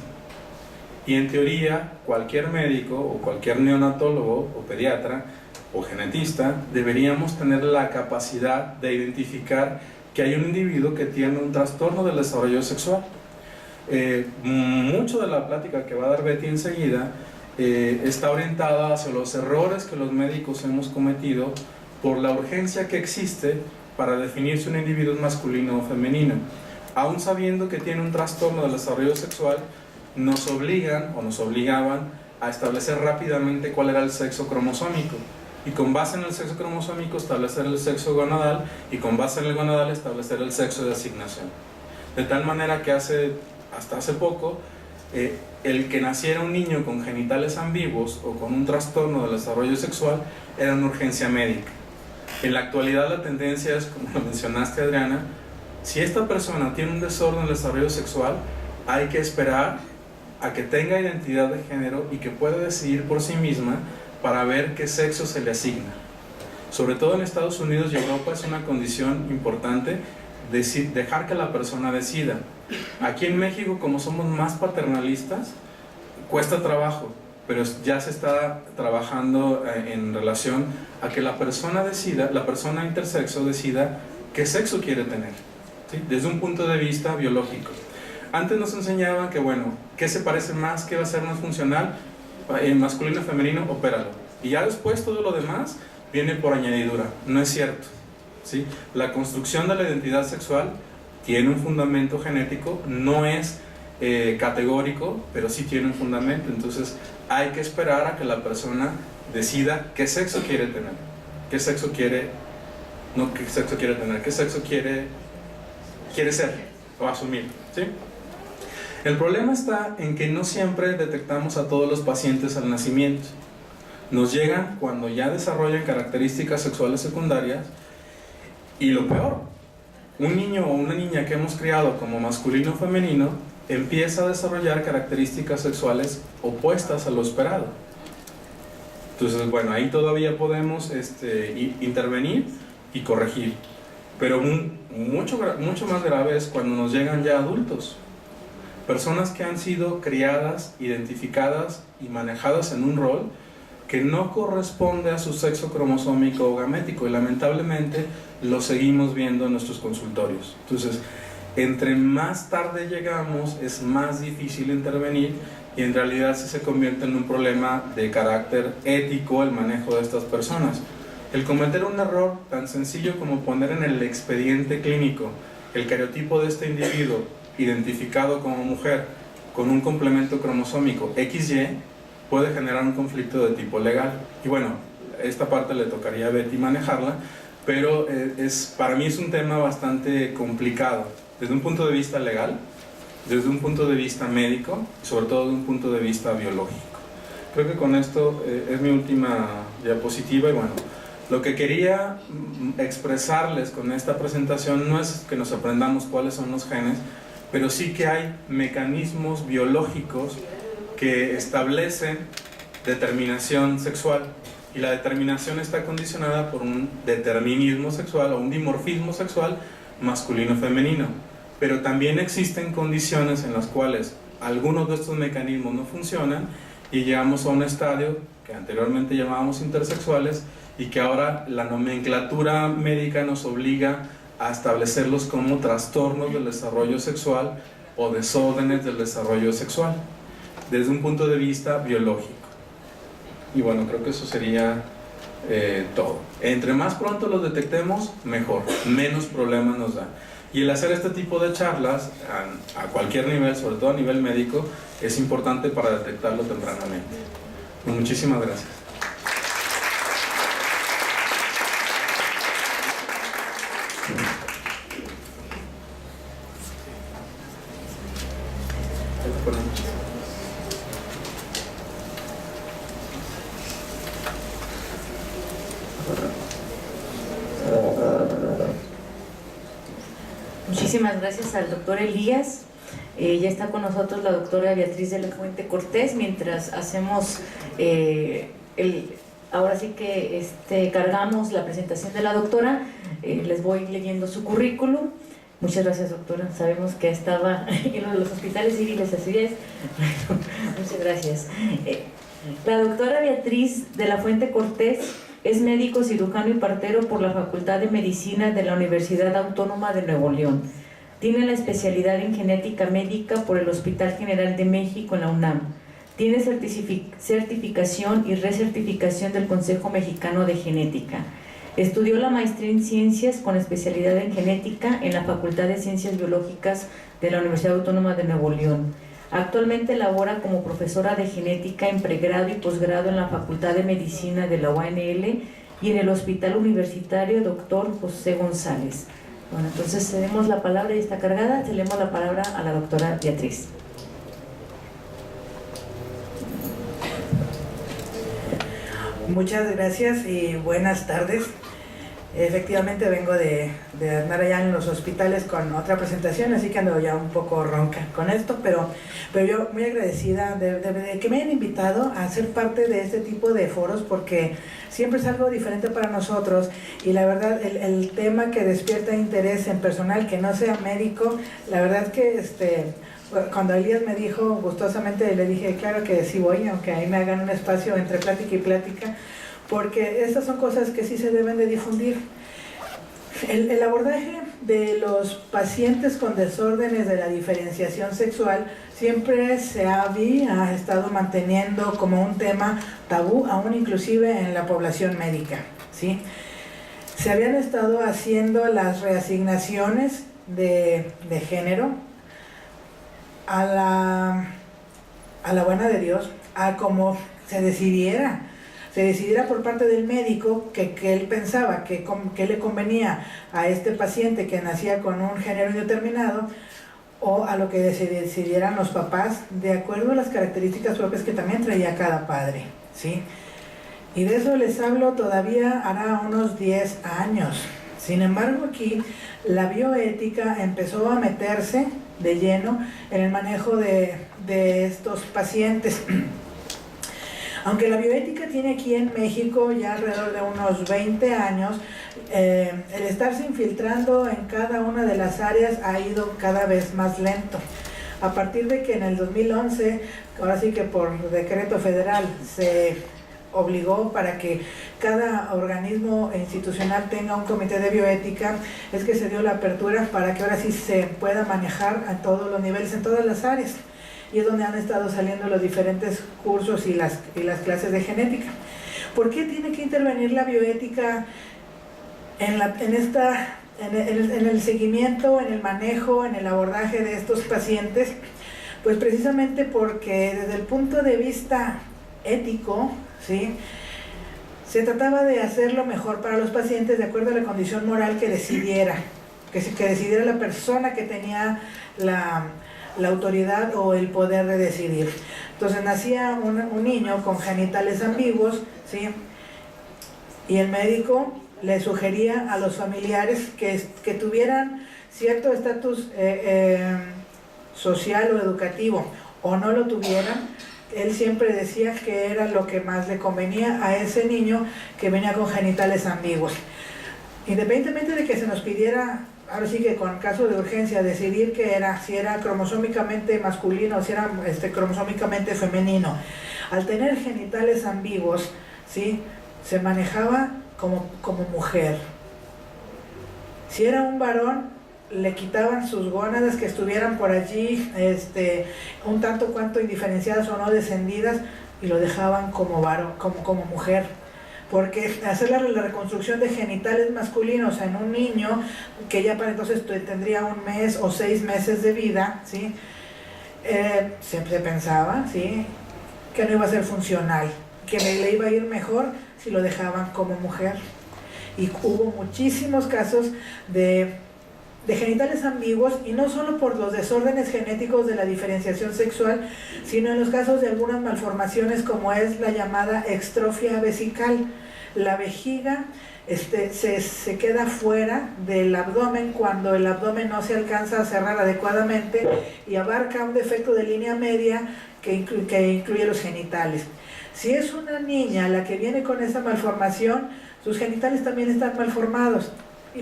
Y en teoría, cualquier médico o cualquier neonatólogo o pediatra o genetista deberíamos tener la capacidad de identificar que hay un individuo que tiene un trastorno del desarrollo sexual. Mucho de la plática que va a dar Betty enseguida está orientada hacia los errores que los médicos hemos cometido por la urgencia que existe para definir si un individuo es masculino o femenino. aún sabiendo que tiene un trastorno del desarrollo sexual, nos obligan o nos obligaban a establecer rápidamente cuál era el sexo cromosómico, y con base en el sexo cromosómico establecer el sexo gonadal, y con base en el gonadal establecer el sexo de asignación. De tal manera que hasta hace poco, el que naciera un niño con genitales ambiguos o con un trastorno del desarrollo sexual era una urgencia médica. En la actualidad la tendencia es, como lo mencionaste, Adriana, si esta persona tiene un desorden del desarrollo sexual, hay que esperar a que tenga identidad de género y que pueda decidir por sí misma para ver qué sexo se le asigna. Sobre todo en Estados Unidos y Europa es una condición importante dejar que la persona decida. Aquí en México, como somos más paternalistas, cuesta trabajo, pero ya se está trabajando en relación a que la persona decida, la persona intersexo decida qué sexo quiere tener, ¿sí? Desde un punto de vista biológico. Antes nos enseñaban que, bueno, ¿qué se parece más? ¿Qué va a ser más funcional? Masculino, femenino, opéralo. Y ya después todo lo demás viene por añadidura. No es cierto, ¿sí? La construcción de la identidad sexual tiene un fundamento genético, no es categórico, pero sí tiene un fundamento. Entonces hay que esperar a que la persona decida qué sexo quiere tener, qué sexo quiere, no qué sexo quiere tener, qué sexo quiere ser o asumir, ¿sí? El problema está en que no siempre detectamos a todos los pacientes al nacimiento. Nos llegan cuando ya desarrollan características sexuales secundarias, y lo peor, un niño o una niña que hemos criado como masculino o femenino empieza a desarrollar características sexuales opuestas a lo esperado. Entonces, bueno, ahí todavía podemos intervenir y corregir, pero mucho más grave es cuando nos llegan ya adultos, personas que han sido criadas, identificadas y manejadas en un rol que no corresponde a su sexo cromosómico o gamético, y lamentablemente lo seguimos viendo en nuestros consultorios. Entonces, entre más tarde llegamos, es más difícil intervenir, y en realidad sí se convierte en un problema de carácter ético el manejo de estas personas. El cometer un error tan sencillo como poner en el expediente clínico el cariotipo de este individuo identificado como mujer con un complemento cromosómico XY puede generar un conflicto de tipo legal. Y bueno, esta parte le tocaría a Betty manejarla, pero para mí es un tema bastante complicado desde un punto de vista legal, desde un punto de vista médico y sobre todo desde un punto de vista biológico. Creo que con esto es mi última diapositiva, y bueno, lo que quería expresarles con esta presentación no es que nos aprendamos cuáles son los genes, pero sí que hay mecanismos biológicos que establecen determinación sexual, y la determinación está condicionada por un determinismo sexual o un dimorfismo sexual masculino-femenino, pero también existen condiciones en las cuales algunos de estos mecanismos no funcionan y llegamos a un estadio que anteriormente llamábamos intersexuales, y que ahora la nomenclatura médica nos obliga a establecerlos como trastornos del desarrollo sexual o desórdenes del desarrollo sexual desde un punto de vista biológico. Y bueno, creo que eso sería todo. Entre más pronto los detectemos, mejor, menos problemas nos da. Y el hacer este tipo de charlas a cualquier nivel, sobre todo a nivel médico, es importante para detectarlo tempranamente. Muchísimas gracias. Muchísimas gracias al doctor Elías. Ya está con nosotros la doctora Beatriz de la Fuente Cortés, mientras hacemos ahora sí que cargamos la presentación de la doctora. Les voy leyendo su currículum. Muchas gracias, doctora. Sabemos que estaba en uno de los hospitales civiles, así es. Muchas gracias. La doctora Beatriz de la Fuente Cortés es médico cirujano y partero por la Facultad de Medicina de la Universidad Autónoma de Nuevo León. Tiene la especialidad en genética médica por el Hospital General de México en la UNAM. Tiene certificación y recertificación del Consejo Mexicano de Genética. Estudió la maestría en Ciencias con especialidad en Genética en la Facultad de Ciencias Biológicas de la Universidad Autónoma de Nuevo León. Actualmente labora como profesora de Genética en pregrado y posgrado en la Facultad de Medicina de la UANL y en el Hospital Universitario Dr. José González. Bueno, entonces cedemos la palabra y está cargada, cedemos la palabra a la doctora Beatriz. Muchas gracias y buenas tardes. Efectivamente vengo de andar allá en los hospitales con otra presentación, así que ando ya un poco ronca con esto, pero yo muy agradecida de que me hayan invitado a ser parte de este tipo de foros, porque siempre es algo diferente para nosotros y la verdad el tema que despierta interés en personal que no sea médico, la verdad que cuando Elías me dijo gustosamente, le dije claro que sí voy, aunque ahí me hagan un espacio entre plática y plática, porque estas son cosas que sí se deben de difundir. El abordaje de los pacientes con desórdenes de la diferenciación sexual siempre se ha estado manteniendo como un tema tabú, aún inclusive en la población médica, ¿sí? Se habían estado haciendo las reasignaciones de género a la buena de Dios, a como se decidiera por parte del médico que él pensaba que le convenía a este paciente que nacía con un género indeterminado, o a lo que decidieran los papás de acuerdo a las características propias que también traía cada padre, ¿sí? Y de eso les hablo todavía hará unos 10 años. Sin embargo, aquí la bioética empezó a meterse de lleno en el manejo de estos pacientes. Aunque la bioética tiene aquí en México ya alrededor de unos 20 años, el estarse infiltrando en cada una de las áreas ha ido cada vez más lento. A partir de que en el 2011, ahora sí que por decreto federal, se obligó para que cada organismo institucional tenga un comité de bioética, es que se dio la apertura para que ahora sí se pueda manejar a todos los niveles, en todas las áreas. Y es donde han estado saliendo los diferentes cursos y las clases de genética. ¿Por qué tiene que intervenir la bioética en el seguimiento, en el manejo, en el abordaje de estos pacientes? Pues precisamente porque desde el punto de vista ético, ¿sí?, se trataba de hacer lo mejor para los pacientes de acuerdo a la condición moral que decidiera la persona que tenía la autoridad o el poder de decidir. Entonces nacía un niño con genitales ambiguos, ¿sí?, y el médico le sugería a los familiares que tuvieran cierto estatus social o educativo, o no lo tuvieran. Él siempre decía que era lo que más le convenía a ese niño que venía con genitales ambiguos. Independientemente de que se nos pidiera, ahora sí que con caso de urgencia, decidir si era cromosómicamente masculino o si era cromosómicamente femenino, al tener genitales ambiguos, ¿sí?, se manejaba como mujer. Si era un varón, le quitaban sus gónadas que estuvieran por allí, un tanto cuanto indiferenciadas o no descendidas, y lo dejaban como varón, como mujer. Porque hacer la reconstrucción de genitales masculinos en un niño que ya para entonces tendría 1 mes o 6 meses de vida, ¿sí?, se pensaba, ¿sí?, que no iba a ser funcional, que le iba a ir mejor si lo dejaban como mujer. Y hubo muchísimos casos de genitales ambiguos, y no solo por los desórdenes genéticos de la diferenciación sexual, sino en los casos de algunas malformaciones como es la llamada extrofia vesical. La vejiga se queda fuera del abdomen cuando el abdomen no se alcanza a cerrar adecuadamente y abarca un defecto de línea media que incluye los genitales. Si es una niña la que viene con esa malformación, sus genitales también están malformados,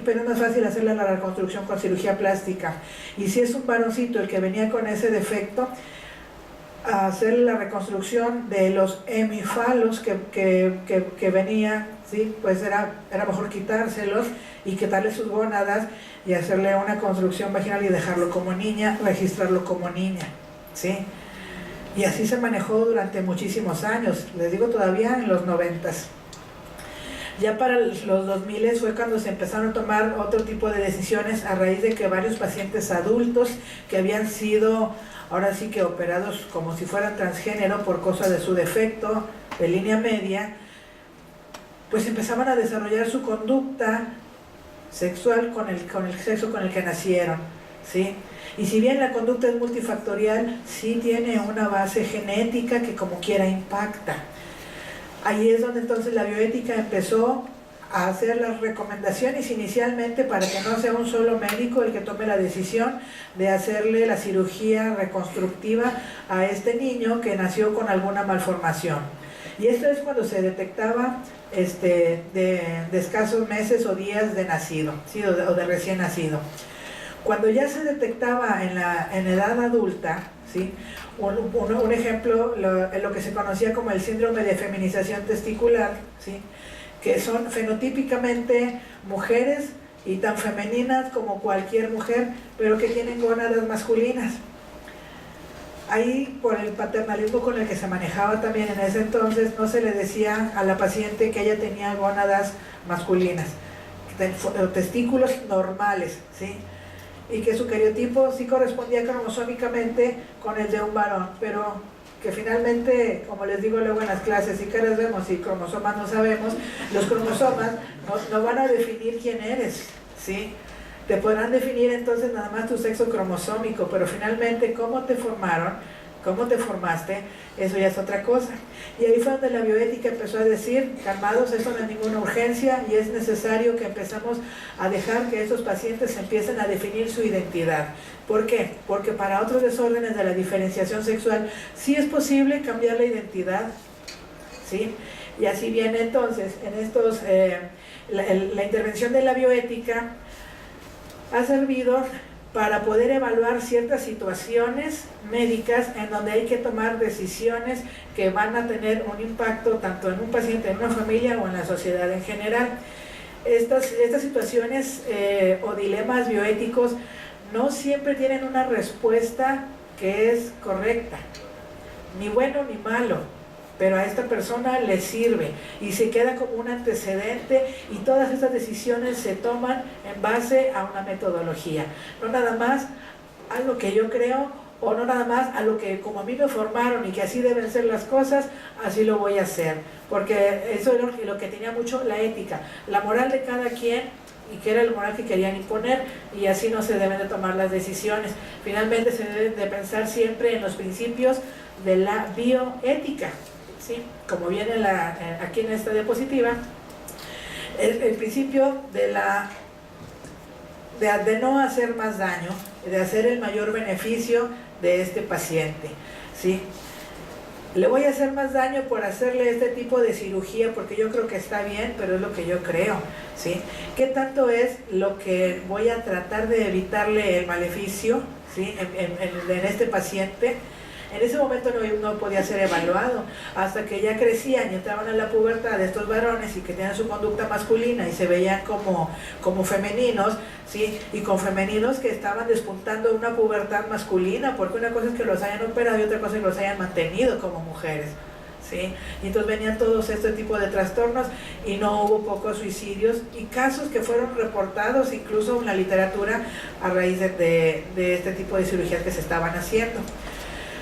pero no es fácil hacerle la reconstrucción con cirugía plástica. Y si es un varoncito el que venía con ese defecto, hacerle la reconstrucción de los hemifalos que venía, ¿sí?, pues era mejor quitárselos y quitarle sus gónadas y hacerle una construcción vaginal y dejarlo como niña, registrarlo como niña, ¿sí? Y así se manejó durante muchísimos años, les digo todavía en los 90s. Ya para los 2000 fue cuando se empezaron a tomar otro tipo de decisiones a raíz de que varios pacientes adultos que habían sido ahora sí que operados como si fueran transgénero por causa de su defecto de línea media, pues empezaban a desarrollar su conducta sexual con el sexo con el que nacieron, ¿sí? Y si bien la conducta es multifactorial, sí tiene una base genética que como quiera impacta. Ahí es donde entonces la bioética empezó a hacer las recomendaciones inicialmente para que no sea un solo médico el que tome la decisión de hacerle la cirugía reconstructiva a este niño que nació con alguna malformación. Y esto es cuando se detectaba de escasos meses o días de nacido, ¿sí? o de recién nacido. Cuando ya se detectaba en edad adulta, ¿sí? Un ejemplo, lo que se conocía como el síndrome de feminización testicular, ¿sí? Que son fenotípicamente mujeres y tan femeninas como cualquier mujer, pero que tienen gónadas masculinas. Ahí, por el paternalismo con el que se manejaba también en ese entonces, no se le decía a la paciente que ella tenía gónadas masculinas, testículos normales, ¿sí? Y que su cariotipo sí correspondía cromosómicamente con el de un varón, pero que finalmente, como les digo luego en las clases, sí caras vemos y cromosomas no sabemos, los cromosomas no van a definir quién eres, ¿sí? Te podrán definir entonces nada más tu sexo cromosómico, pero finalmente cómo te formaron, cómo te formaste, eso ya es otra cosa. Y ahí fue donde la bioética empezó a decir, calmados, eso no es ninguna urgencia y es necesario que empezamos a dejar que estos pacientes empiecen a definir su identidad. ¿Por qué? Porque para otros desórdenes de la diferenciación sexual sí es posible cambiar la identidad, ¿sí? Y así viene entonces, en estos, la intervención de la bioética ha servido para poder evaluar ciertas situaciones médicas en donde hay que tomar decisiones que van a tener un impacto tanto en un paciente, en una familia o en la sociedad en general. Estas situaciones o dilemas bioéticos no siempre tienen una respuesta que es correcta, ni bueno ni malo, pero a esta persona le sirve y se queda como un antecedente y todas estas decisiones se toman en base a una metodología, no nada más a lo que yo creo o no nada más a lo que como a mí me formaron y que así deben ser las cosas, así lo voy a hacer, porque eso es lo que tenía mucho la ética, la moral de cada quien y que era el moral que querían imponer y así no se deben de tomar las decisiones. Finalmente se debe de pensar siempre en los principios de la bioética, ¿sí? Como viene aquí en esta diapositiva, el principio de no hacer más daño, de hacer el mayor beneficio de este paciente, ¿sí? Le voy a hacer más daño por hacerle este tipo de cirugía porque yo creo que está bien, pero es lo que yo creo, ¿sí? ¿Qué tanto es lo que voy a tratar de evitarle el maleficio, ¿sí? en este paciente? En ese momento no podía ser evaluado, hasta que ya crecían y entraban en la pubertad de estos varones y que tenían su conducta masculina y se veían como femeninos, ¿sí? Y con femeninos que estaban despuntando una pubertad masculina, porque una cosa es que los hayan operado y otra cosa es que los hayan mantenido como mujeres, ¿sí? Y entonces venían todos este tipo de trastornos y no hubo pocos suicidios y casos que fueron reportados incluso en la literatura a raíz de este tipo de cirugías que se estaban haciendo.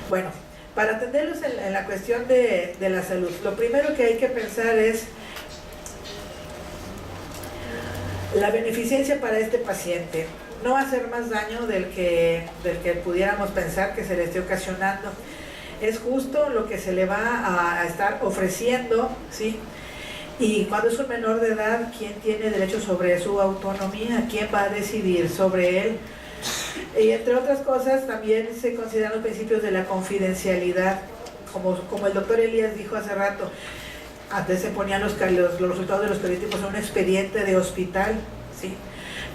Bueno, para atenderlos en la cuestión de la salud, lo primero que hay que pensar es la beneficencia para este paciente. No hacer más daño del que pudiéramos pensar que se le esté ocasionando. Es justo lo que se le va a estar ofreciendo, ¿sí? Y cuando es un menor de edad, ¿quién tiene derecho sobre su autonomía? ¿Quién va a decidir sobre él? Y entre otras cosas también se consideran los principios de la confidencialidad, como el doctor Elías dijo hace rato. Antes se ponían los resultados de los cariotipos en un expediente de hospital, ¿sí?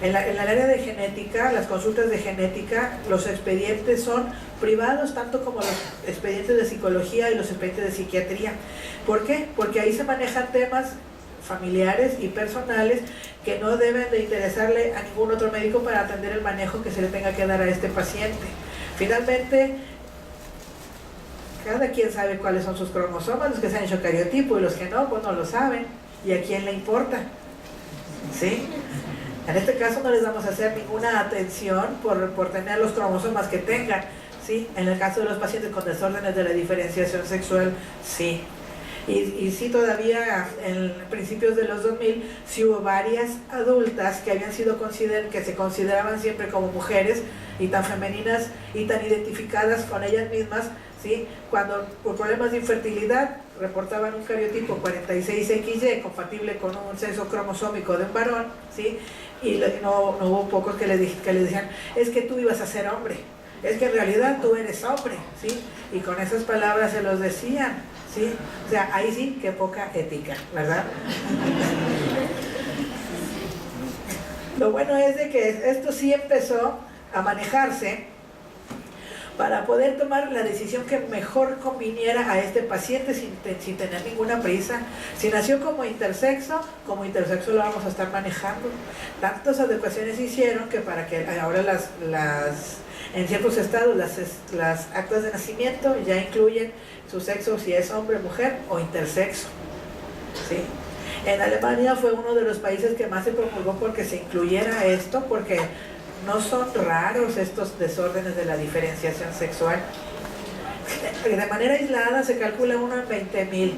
En el área de genética, las consultas de genética, los expedientes son privados tanto como los expedientes de psicología y los expedientes de psiquiatría. ¿Por qué? Porque ahí se manejan temas familiares y personales que no deben de interesarle a ningún otro médico para atender el manejo que se le tenga que dar a este paciente. Finalmente, cada quien sabe cuáles son sus cromosomas, los que se han hecho cariotipo y los que no, pues no lo saben, ¿Y a quién le importa? ¿Sí? En este caso no les vamos a hacer ninguna atención por tener los cromosomas que tengan, ¿sí? En el caso de los pacientes con desórdenes de la diferenciación sexual, sí. Y sí, todavía en principios de los 2000 sí hubo varias adultas que habían sido que se consideraban siempre como mujeres y tan femeninas y tan identificadas con ellas mismas, ¿sí? Cuando por problemas de infertilidad reportaban un cariotipo 46XY compatible con un sexo cromosómico de un varón, ¿sí? Y no hubo pocos que le decían, es que tú ibas a ser hombre, es que en realidad tú eres hombre, ¿sí? Y con esas palabras se los decían, ¿sí? O sea, ahí sí que poca ética, ¿verdad? Lo bueno es de que esto sí empezó a manejarse para poder tomar la decisión que mejor conviniera a este paciente sin tener ninguna prisa. Si nació como intersexo lo vamos a estar manejando. Tantas adecuaciones hicieron que para que ahora en ciertos estados las actas de nacimiento ya incluyen su sexo, si es hombre, mujer o intersexo, ¿sí? En Alemania fue uno de los países que más se promulgó porque se incluyera esto, porque no son raros estos desórdenes de la diferenciación sexual. De manera aislada se calcula uno en 20,000,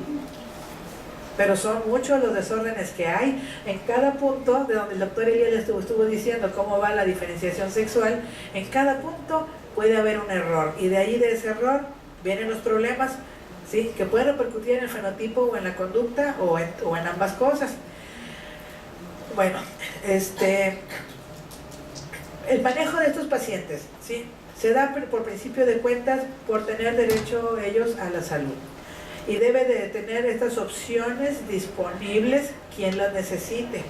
pero son muchos los desórdenes que hay. En cada punto, de donde el doctor Eliel estuvo diciendo cómo va la diferenciación sexual, en cada punto puede haber un error, y de ahí de ese error vienen los problemas, ¿sí? Que pueden repercutir en el fenotipo o en la conducta o en ambas cosas. Bueno, el manejo de estos pacientes, ¿sí? Se da por principio de cuentas por tener derecho ellos a la salud, y debe de tener estas opciones disponibles quien las necesite.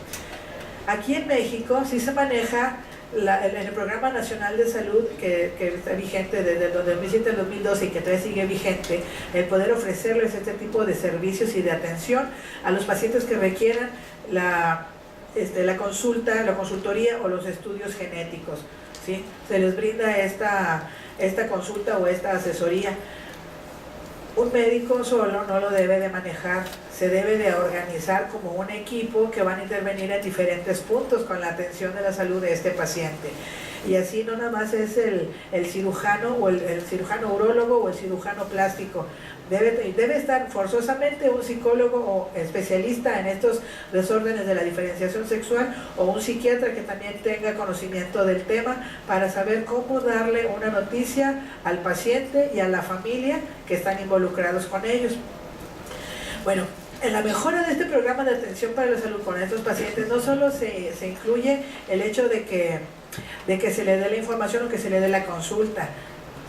Aquí en México sí se maneja en el Programa Nacional de Salud que está vigente desde el 2007 al 2012 y que todavía sigue vigente, el poder ofrecerles este tipo de servicios y de atención a los pacientes que requieran la consulta, la consultoría o los estudios genéticos, ¿sí? Se les brinda esta consulta o esta asesoría. Un médico solo no lo debe de manejar, se debe de organizar como un equipo que van a intervenir en diferentes puntos con la atención de la salud de este paciente. Y así no nada más es el cirujano o el cirujano urólogo o el cirujano plástico. Debe estar forzosamente un psicólogo o especialista en estos desórdenes de la diferenciación sexual, o un psiquiatra que también tenga conocimiento del tema para saber cómo darle una noticia al paciente y a la familia que están involucrados con ellos. Bueno, en la mejora de este programa de atención para la salud con estos pacientes no solo se incluye el hecho de que se le dé la información o que se le dé la consulta,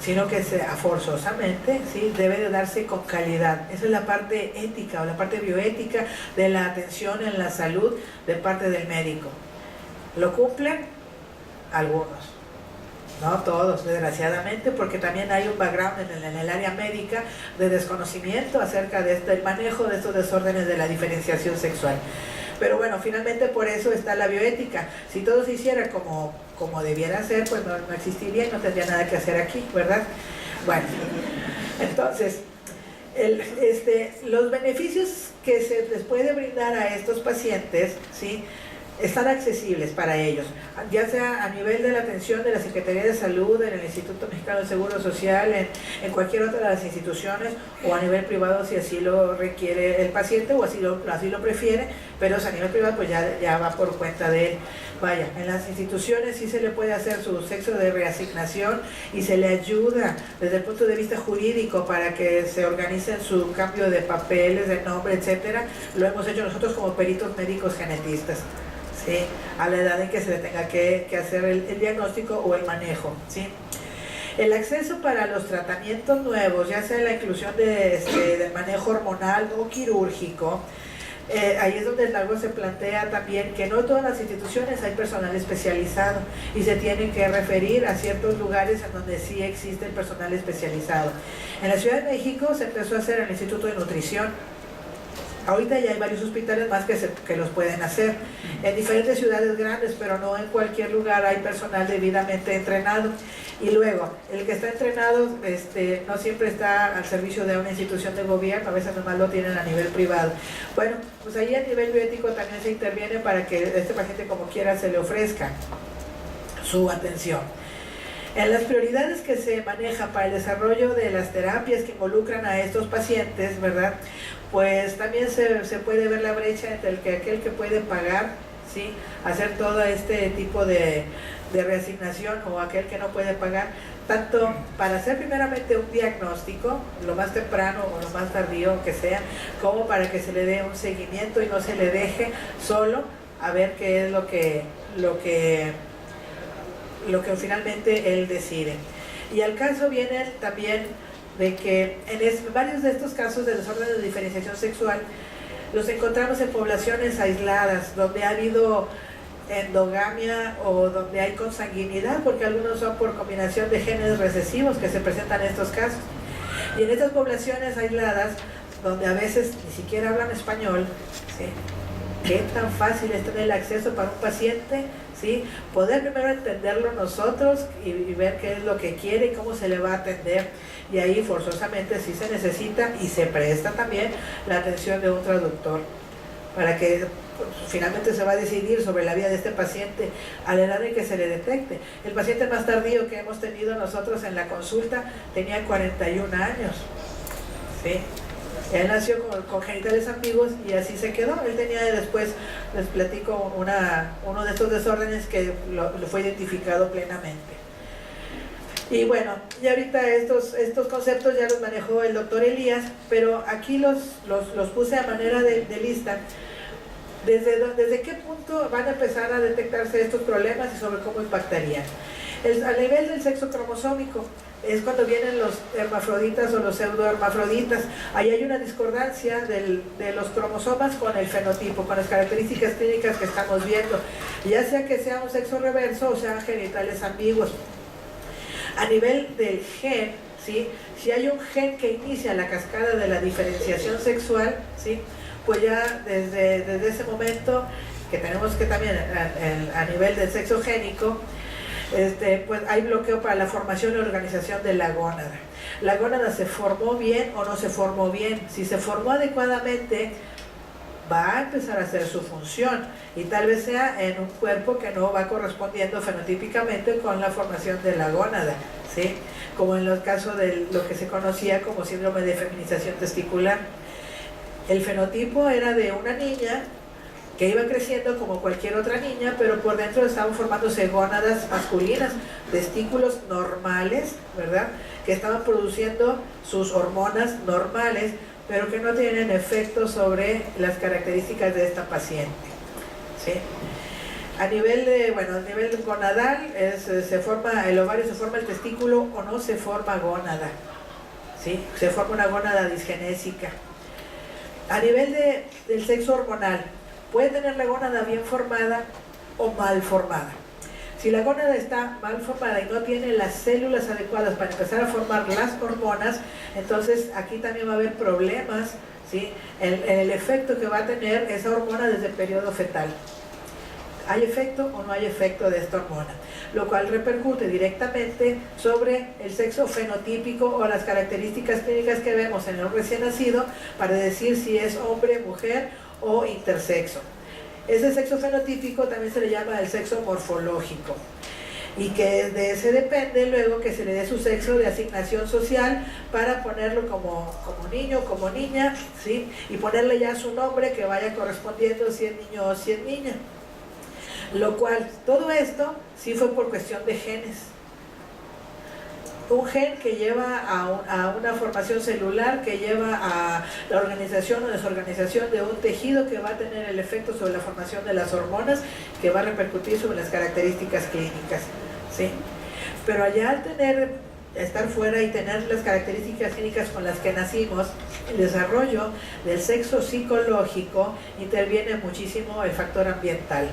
sino que forzosamente, ¿sí? Debe de darse con calidad. Esa es la parte ética o la parte bioética de la atención en la salud de parte del médico. ¿Lo cumplen? Algunos. No todos, desgraciadamente, porque también hay un background en el área médica de desconocimiento acerca del manejo de estos desórdenes de la diferenciación sexual. Pero bueno, finalmente por eso está la bioética. Si todo se hiciera como debiera ser, pues no existiría y no tendría nada que hacer aquí, ¿verdad? Bueno, entonces, los beneficios que se les puede brindar a estos pacientes, ¿sí?, están accesibles para ellos, ya sea a nivel de la atención de la Secretaría de Salud, en el Instituto Mexicano del Seguro Social, en cualquier otra de las instituciones, o a nivel privado si así lo requiere el paciente o así lo prefiere, pero a nivel privado pues ya va por cuenta de él. Vaya, en las instituciones sí se le puede hacer su sexo de reasignación y se le ayuda desde el punto de vista jurídico para que se organicen su cambio de papeles, de nombre, etcétera. Lo hemos hecho nosotros como peritos médicos genetistas, ¿sí?, a la edad en que se le tenga que hacer el diagnóstico o el manejo, ¿sí? El acceso para los tratamientos nuevos, ya sea la inclusión del manejo hormonal o quirúrgico, ahí es donde luego se plantea también que no en todas las instituciones hay personal especializado y se tienen que referir a ciertos lugares en donde sí existe el personal especializado. En la Ciudad de México se empezó a hacer en el Instituto de Nutrición, Ahorita ya hay varios hospitales más que los pueden hacer en diferentes ciudades grandes, pero no en cualquier lugar hay personal debidamente entrenado. Y luego, el que está entrenado no siempre está al servicio de una institución de gobierno, a veces nomás lo tienen a nivel privado. Bueno, pues ahí a nivel bioético también se interviene para que este paciente como quiera se le ofrezca su atención. En las prioridades que se manejan para el desarrollo de las terapias que involucran a estos pacientes, ¿verdad? Pues también se puede ver la brecha entre aquel que puede pagar, ¿sí?, hacer todo este tipo de reasignación, o aquel que no puede pagar, tanto para hacer primeramente un diagnóstico, lo más temprano o lo más tardío que sea, como para que se le dé un seguimiento y no se le deje solo a ver qué es lo que finalmente él decide. Y al caso viene también de que en varios de estos casos de desorden de diferenciación sexual los encontramos en poblaciones aisladas, donde ha habido endogamia o donde hay consanguinidad, porque algunos son por combinación de genes recesivos que se presentan en estos casos. Y en estas poblaciones aisladas, donde a veces ni siquiera hablan español, ¿sí?, qué tan fácil es tener el acceso para un paciente, ¿sí?, poder primero entenderlo nosotros y ver qué es lo que quiere y cómo se le va a atender. Y ahí forzosamente sí se necesita y se presta también la atención de un traductor, para que pues, finalmente se va a decidir sobre la vida de este paciente a la edad en que se le detecte. El paciente más tardío que hemos tenido nosotros en la consulta tenía 41 años, ¿sí? Él nació con genitales ambiguos y así se quedó. Él tenía después, les platico, uno de estos desórdenes que lo fue identificado plenamente. Y bueno, y ahorita estos conceptos ya los manejó el doctor Elías, pero aquí los puse a manera de lista. ¿Desde qué punto van a empezar a detectarse estos problemas y sobre cómo impactarían? A nivel del sexo cromosómico, es cuando vienen los hermafroditas o los pseudohermafroditas. Ahí hay una discordancia de los cromosomas con el fenotipo, con las características clínicas que estamos viendo, ya sea que sea un sexo reverso o sean genitales ambiguos. A nivel del gen, ¿sí?, si hay un gen que inicia la cascada de la diferenciación sexual, ¿sí?, pues ya desde ese momento, que tenemos que también a nivel del sexo génico, pues hay bloqueo para la formación y organización de la gónada. La gónada se formó bien o no se formó bien. Si se formó adecuadamente, va a empezar a hacer su función, y tal vez sea en un cuerpo que no va correspondiendo fenotípicamente con la formación de la gónada, ¿sí?, como en los casos de lo que se conocía como síndrome de feminización testicular. El fenotipo era de una niña que iba creciendo como cualquier otra niña, pero por dentro estaban formándose gónadas masculinas, testículos normales, ¿verdad?, que estaban produciendo sus hormonas normales, pero que no tienen efecto sobre las características de esta paciente, ¿sí? A nivel gonadal, se forma el ovario, se forma el testículo o no se forma gónada, ¿sí?, se forma una gónada disgenésica. A nivel del sexo hormonal, puede tener la gónada bien formada o mal formada. Si la gónada está mal formada y no tiene las células adecuadas para empezar a formar las hormonas, entonces aquí también va a haber problemas, ¿sí?, en el efecto que va a tener esa hormona desde el periodo fetal. ¿Hay efecto o no hay efecto de esta hormona? Lo cual repercute directamente sobre el sexo fenotípico o las características clínicas que vemos en el recién nacido para decir si es hombre, mujer o intersexo. Ese sexo fenotípico también se le llama el sexo morfológico, y que de ese depende luego que se le dé su sexo de asignación social para ponerlo como niño, como niña, ¿sí?, y ponerle ya su nombre que vaya correspondiendo si es niño o si es niña. Lo cual, todo esto sí fue por cuestión de genes. Un gen que lleva a una formación celular, que lleva a la organización o desorganización de un tejido, que va a tener el efecto sobre la formación de las hormonas, que va a repercutir sobre las características clínicas, ¿sí? Pero allá al estar fuera y tener las características clínicas con las que nacimos, el desarrollo del sexo psicológico interviene muchísimo el factor ambiental.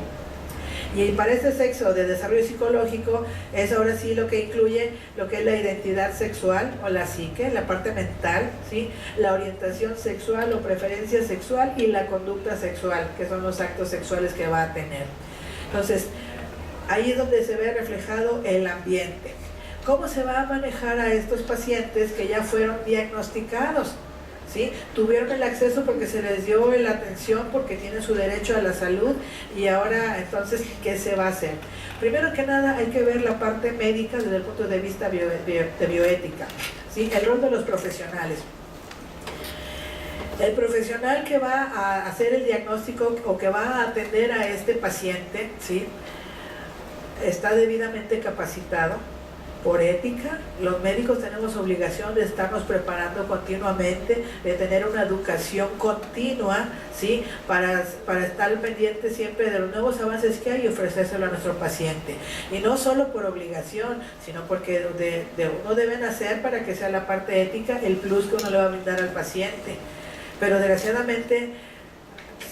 Y para este sexo de desarrollo psicológico es ahora sí lo que incluye lo que es la identidad sexual o la psique, la parte mental, ¿sí? La orientación sexual o preferencia sexual y la conducta sexual, que son los actos sexuales que va a tener. Entonces, ahí es donde se ve reflejado el ambiente. ¿Cómo se va a manejar a estos pacientes que ya fueron diagnosticados? ¿Sí? Tuvieron el acceso porque se les dio la atención, porque tienen su derecho a la salud, y ahora entonces, ¿qué se va a hacer? Primero que nada hay que ver la parte médica desde el punto de vista de bioética, ¿sí? El rol de los profesionales. El profesional que va a hacer el diagnóstico o que va a atender a este paciente, ¿sí? Está debidamente capacitado. Por ética, los médicos tenemos obligación de estarnos preparando continuamente, de tener una educación continua, ¿sí? Para estar pendiente siempre de los nuevos avances que hay y ofrecérselo a nuestro paciente. Y no solo por obligación, sino porque uno debe hacer para que sea la parte ética el plus que uno le va a brindar al paciente. Pero desgraciadamente,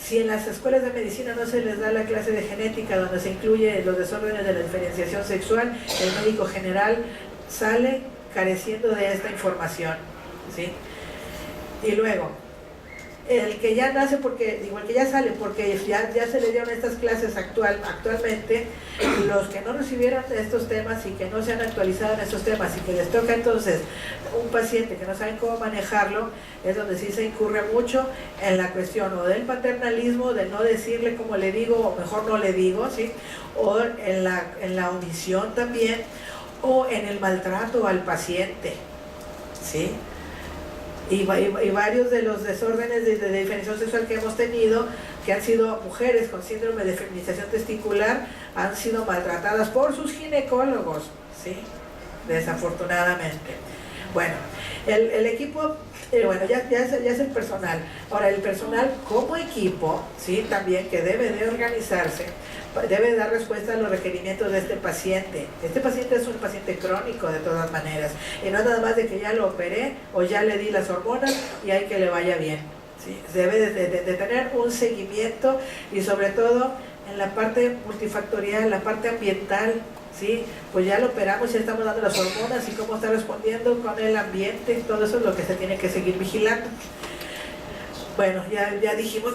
si en las escuelas de medicina no se les da la clase de genética donde se incluye los desórdenes de la diferenciación sexual, el médico general sale careciendo de esta información, ¿sí? Y luego, el que ya nace porque, digo, el que ya sale porque ya se le dieron estas clases actualmente, los que no recibieron estos temas y que no se han actualizado en estos temas y que les toca entonces un paciente que no saben cómo manejarlo, es donde sí se incurre mucho en la cuestión o del paternalismo, de no decirle como le digo o mejor no le digo, ¿sí? O en la omisión también, o en el maltrato al paciente, ¿sí? Y varios de los desórdenes de diferenciación sexual que hemos tenido, que han sido mujeres con síndrome de feminización testicular, han sido maltratadas por sus ginecólogos, ¿sí? Desafortunadamente. Bueno, el equipo, bueno, ya es el personal. Ahora, el personal como equipo, ¿sí? También que debe de organizarse, debe dar respuesta a los requerimientos de este paciente. Este paciente es un paciente crónico de todas maneras, y no es nada más de que ya lo operé o ya le di las hormonas y hay que le vaya bien, ¿sí? Debe de tener un seguimiento, y sobre todo en la parte multifactorial, la parte ambiental, ¿sí? Pues ya lo operamos, ya estamos dando las hormonas y cómo está respondiendo con el ambiente, todo eso es lo que se tiene que seguir vigilando. Bueno, ya dijimos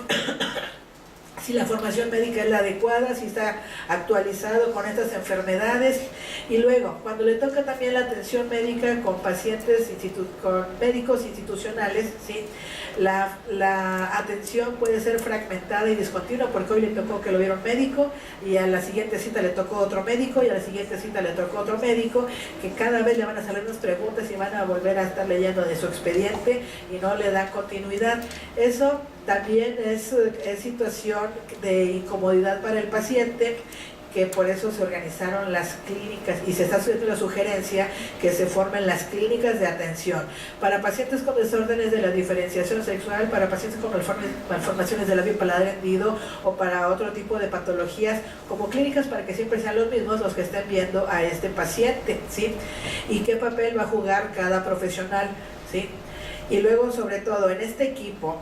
si la formación médica es la adecuada, si está actualizado con estas enfermedades, y luego, cuando le toca también la atención médica con pacientes, con médicos institucionales, ¿sí? La atención puede ser fragmentada y discontinua, porque hoy le tocó que lo viera un médico, y a la siguiente cita le tocó otro médico, y a la siguiente cita le tocó otro médico, que cada vez le van a salir unas preguntas y van a volver a estar leyendo de su expediente y no le dan continuidad. Eso también es situación de incomodidad para el paciente, que por eso se organizaron las clínicas y se está haciendo la sugerencia que se formen las clínicas de atención para pacientes con desórdenes de la diferenciación sexual, para pacientes con malformaciones del labio paladar hendido o para otro tipo de patologías, como clínicas para que siempre sean los mismos los que estén viendo a este paciente, ¿sí? Y qué papel va a jugar cada profesional, ¿sí? Y luego, sobre todo, en este equipo,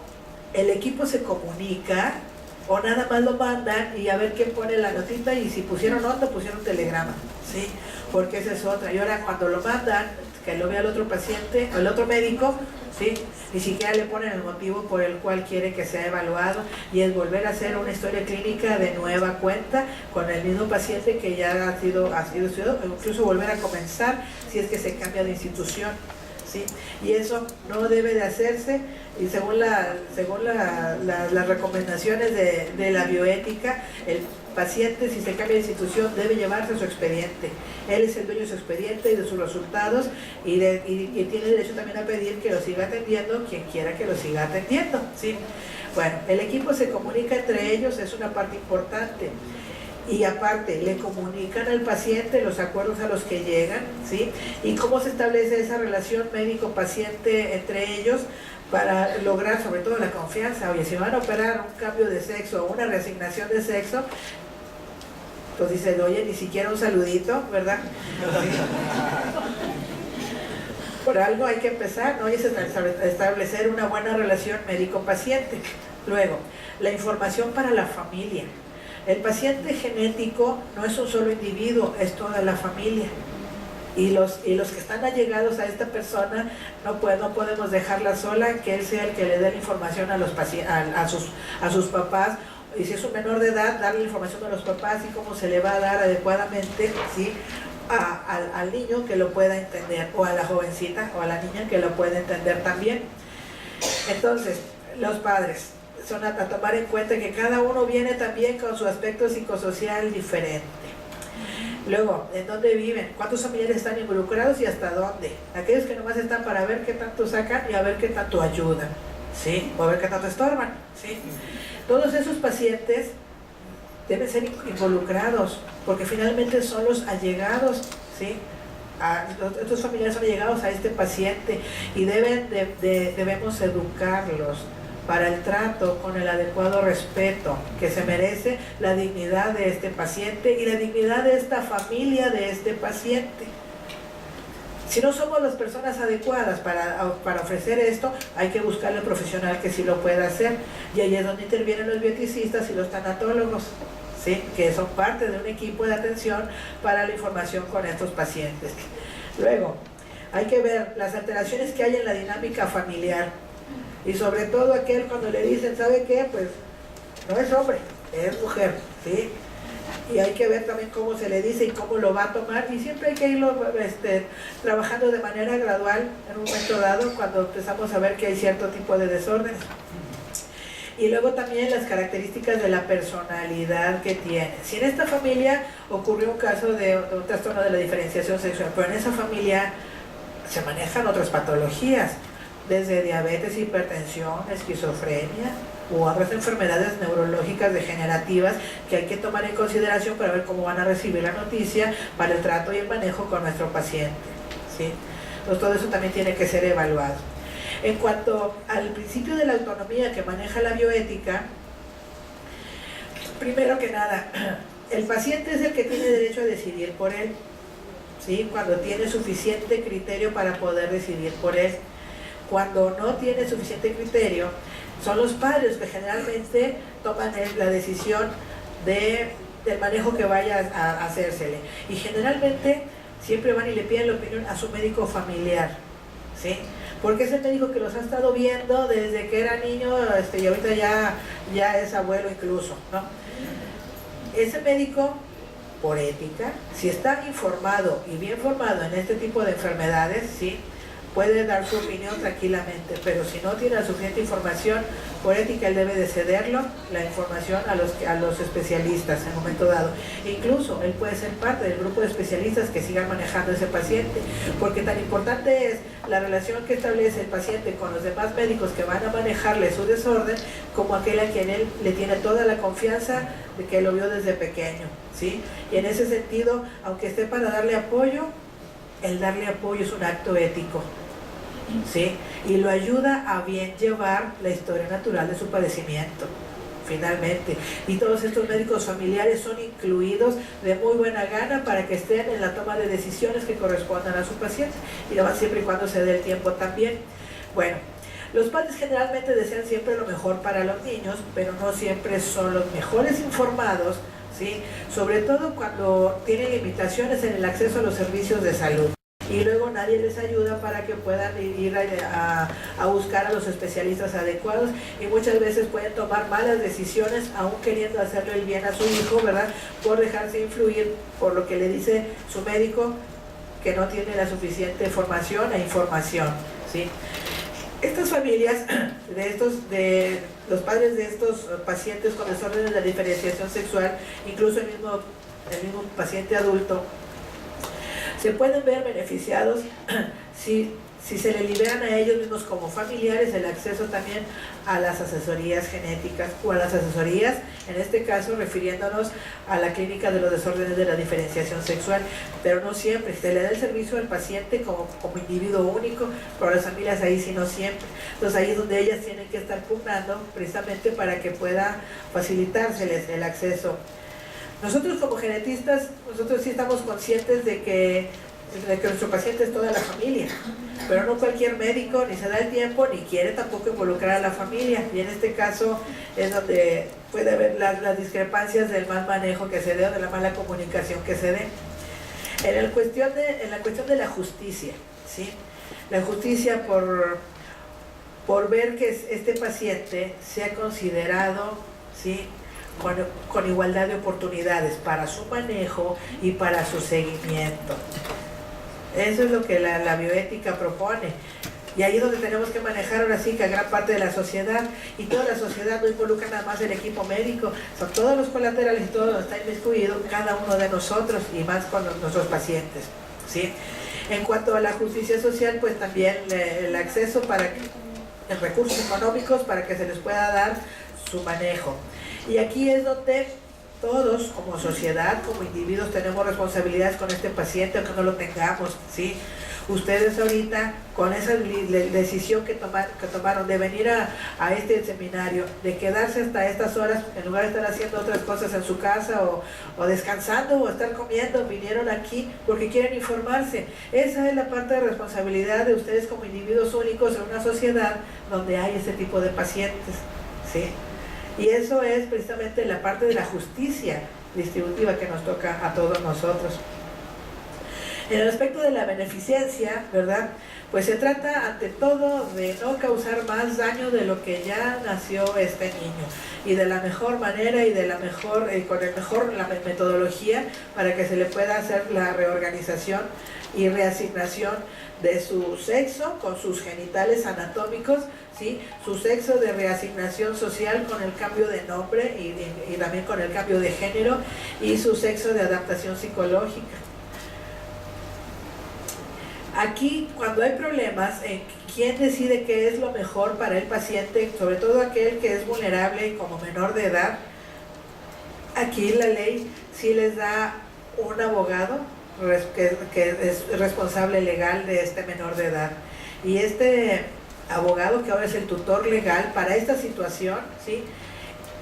el equipo se comunica o nada más lo mandan y a ver quién pone la notita, y si pusieron nota, pusieron telegrama, ¿sí? Porque esa es otra. Y ahora cuando lo mandan, que lo vea el otro paciente o el otro médico, ¿sí? Ni siquiera le ponen el motivo por el cual quiere que sea evaluado, y es volver a hacer una historia clínica de nueva cuenta con el mismo paciente que ya ha sido estudiado, o incluso volver a comenzar si es que se cambia de institución, ¿sí? Y eso no debe de hacerse, y según las recomendaciones de la bioética, el paciente, si se cambia de institución, debe llevarse su expediente. Él es el dueño de su expediente y de sus resultados, y tiene derecho también a pedir que lo siga atendiendo quien quiera que lo siga atendiendo, ¿sí? Bueno, el equipo se comunica entre ellos, es una parte importante. Y aparte, le comunican al paciente los acuerdos a los que llegan, ¿sí? Y cómo se establece esa relación médico-paciente entre ellos para lograr sobre todo la confianza. Oye, si van a operar un cambio de sexo o una reasignación de sexo, pues dicen, oye, ni siquiera un saludito, ¿verdad? Por algo hay que empezar, ¿no? Y es establecer una buena relación médico-paciente. Luego, la información para la familia. El paciente genético no es un solo individuo, es toda la familia. Y los que están allegados a esta persona no podemos dejarla sola, que él sea el que le dé la información a sus papás, y si es un menor de edad, darle la información a los papás y cómo se le va a dar adecuadamente, ¿sí?, al niño que lo pueda entender, o a la jovencita o a la niña que lo pueda entender también. Entonces, los padres son a tomar en cuenta que cada uno viene también con su aspecto psicosocial diferente. Luego, ¿en dónde viven? ¿Cuántos familiares están involucrados y hasta dónde? Aquellos que nomás están para ver qué tanto sacan y a ver qué tanto ayudan, ¿sí? O a ver qué tanto estorban, ¿sí? Todos esos pacientes deben ser involucrados, porque finalmente son los allegados, ¿sí? Estos familiares son allegados a este paciente y debemos educarlos para el trato con el adecuado respeto que se merece la dignidad de este paciente y la dignidad de esta familia de este paciente. Si no somos las personas adecuadas para ofrecer esto, hay que buscarle al profesional que sí lo pueda hacer, y ahí es donde intervienen los bioeticistas y los tanatólogos, ¿sí?, que son parte de un equipo de atención para la información con estos pacientes. Luego, hay que ver las alteraciones que hay en la dinámica familiar, y sobre todo aquel cuando le dicen, ¿sabe qué? Pues no es hombre, es mujer, ¿sí? Y hay que ver también cómo se le dice y cómo lo va a tomar, y siempre hay que irlo trabajando de manera gradual en un momento dado cuando empezamos a ver que hay cierto tipo de desórdenes. Y luego también las características de la personalidad que tiene. Si en esta familia ocurrió un caso de un trastorno de la diferenciación sexual, pero en esa familia se manejan otras patologías, desde diabetes, hipertensión, esquizofrenia u otras enfermedades neurológicas degenerativas que hay que tomar en consideración para ver cómo van a recibir la noticia para el trato y el manejo con nuestro paciente, ¿sí? Entonces todo eso también tiene que ser evaluado. En cuanto al principio de la autonomía que maneja la bioética, primero que nada, el paciente es el que tiene derecho a decidir por él, ¿sí?, cuando tiene suficiente criterio para poder decidir por él. Cuando no tiene suficiente criterio, son los padres que generalmente toman la decisión del manejo que vaya a hacérsele. Y generalmente siempre van y le piden la opinión a su médico familiar, ¿sí?, porque es el médico que los ha estado viendo desde que era niño, y ahorita ya es abuelo incluso, ¿no? Ese médico, por ética, si está informado y bien formado en este tipo de enfermedades, ¿sí?, puede dar su opinión tranquilamente, pero si no tiene la suficiente información, por ética él debe de cederlo, la información a los especialistas en un momento dado. Incluso él puede ser parte del grupo de especialistas que sigan manejando a ese paciente, porque tan importante es la relación que establece el paciente con los demás médicos que van a manejarle su desorden, como aquel a quien él le tiene toda la confianza de que lo vio desde pequeño, ¿sí? Y en ese sentido, aunque esté para darle apoyo, el darle apoyo es un acto ético, ¿sí?, y lo ayuda a bien llevar la historia natural de su padecimiento, finalmente. Y todos estos médicos familiares son incluidos de muy buena gana para que estén en la toma de decisiones que correspondan a su paciente, y lo van siempre y cuando se dé el tiempo también. Bueno, los padres generalmente desean siempre lo mejor para los niños, pero no siempre son los mejores informados, ¿sí?, sobre todo cuando tienen limitaciones en el acceso a los servicios de salud. Y luego nadie les ayuda para que puedan ir a buscar a los especialistas adecuados, y muchas veces pueden tomar malas decisiones aún queriendo hacerle el bien a su hijo, ¿verdad?, por dejarse influir por lo que le dice su médico, que no tiene la suficiente formación e información, ¿sí? Estas familias de los padres de estos pacientes con desórdenes de la diferenciación sexual, incluso el mismo paciente adulto, se pueden ver beneficiados si se le liberan a ellos mismos como familiares el acceso también a las asesorías genéticas o a las asesorías, en este caso refiriéndonos a la clínica de los desórdenes de la diferenciación sexual, pero no siempre. Se le da el servicio al paciente como individuo único, pero a las familias ahí sí no siempre. Entonces ahí es donde ellas tienen que estar pugnando precisamente para que pueda facilitárseles el acceso. Nosotros como genetistas, nosotros sí estamos conscientes de que de que nuestro paciente es toda la familia, pero no cualquier médico ni se da el tiempo ni quiere tampoco involucrar a la familia, y en este caso es donde puede haber las discrepancias del mal manejo que se dé o de la mala comunicación que se dé. En la cuestión de la justicia, ¿sí? La justicia por ver que este paciente sea considerado, ¿sí?, con igualdad de oportunidades para su manejo y para su seguimiento. Eso es lo que la bioética propone. Y ahí es donde tenemos que manejar ahora sí que a gran parte de la sociedad, y toda la sociedad no involucra nada más el equipo médico, son todos los colaterales y todo está inmiscuido cada uno de nosotros y más con nuestros pacientes, ¿sí? En cuanto a la justicia social, pues también el acceso en recursos económicos para que se les pueda dar su manejo. Y aquí es donde todos, como sociedad, como individuos, tenemos responsabilidades con este paciente, aunque no lo tengamos, ¿sí? Ustedes ahorita, con esa decisión que tomaron de venir a este seminario, de quedarse hasta estas horas, en lugar de estar haciendo otras cosas en su casa o descansando o estar comiendo, vinieron aquí porque quieren informarse. Esa es la parte de responsabilidad de ustedes como individuos únicos en una sociedad donde hay ese tipo de pacientes, ¿sí? Y eso es precisamente la parte de la justicia distributiva que nos toca a todos nosotros. En el aspecto de la beneficencia, ¿verdad?, pues se trata ante todo de no causar más daño de lo que ya nació este niño, y de la mejor manera y de la mejor, la metodología para que se le pueda hacer la reorganización y reasignación de su sexo con sus genitales anatómicos, ¿sí?, su sexo de reasignación social con el cambio de nombre y también con el cambio de género, y su sexo de adaptación psicológica. Aquí, cuando hay problemas en quién decide qué es lo mejor para el paciente, sobre todo aquel que es vulnerable como menor de edad, aquí la ley sí les da un abogado que es responsable legal de este menor de edad. Y este abogado, que ahora es el tutor legal para esta situación, ¿sí?,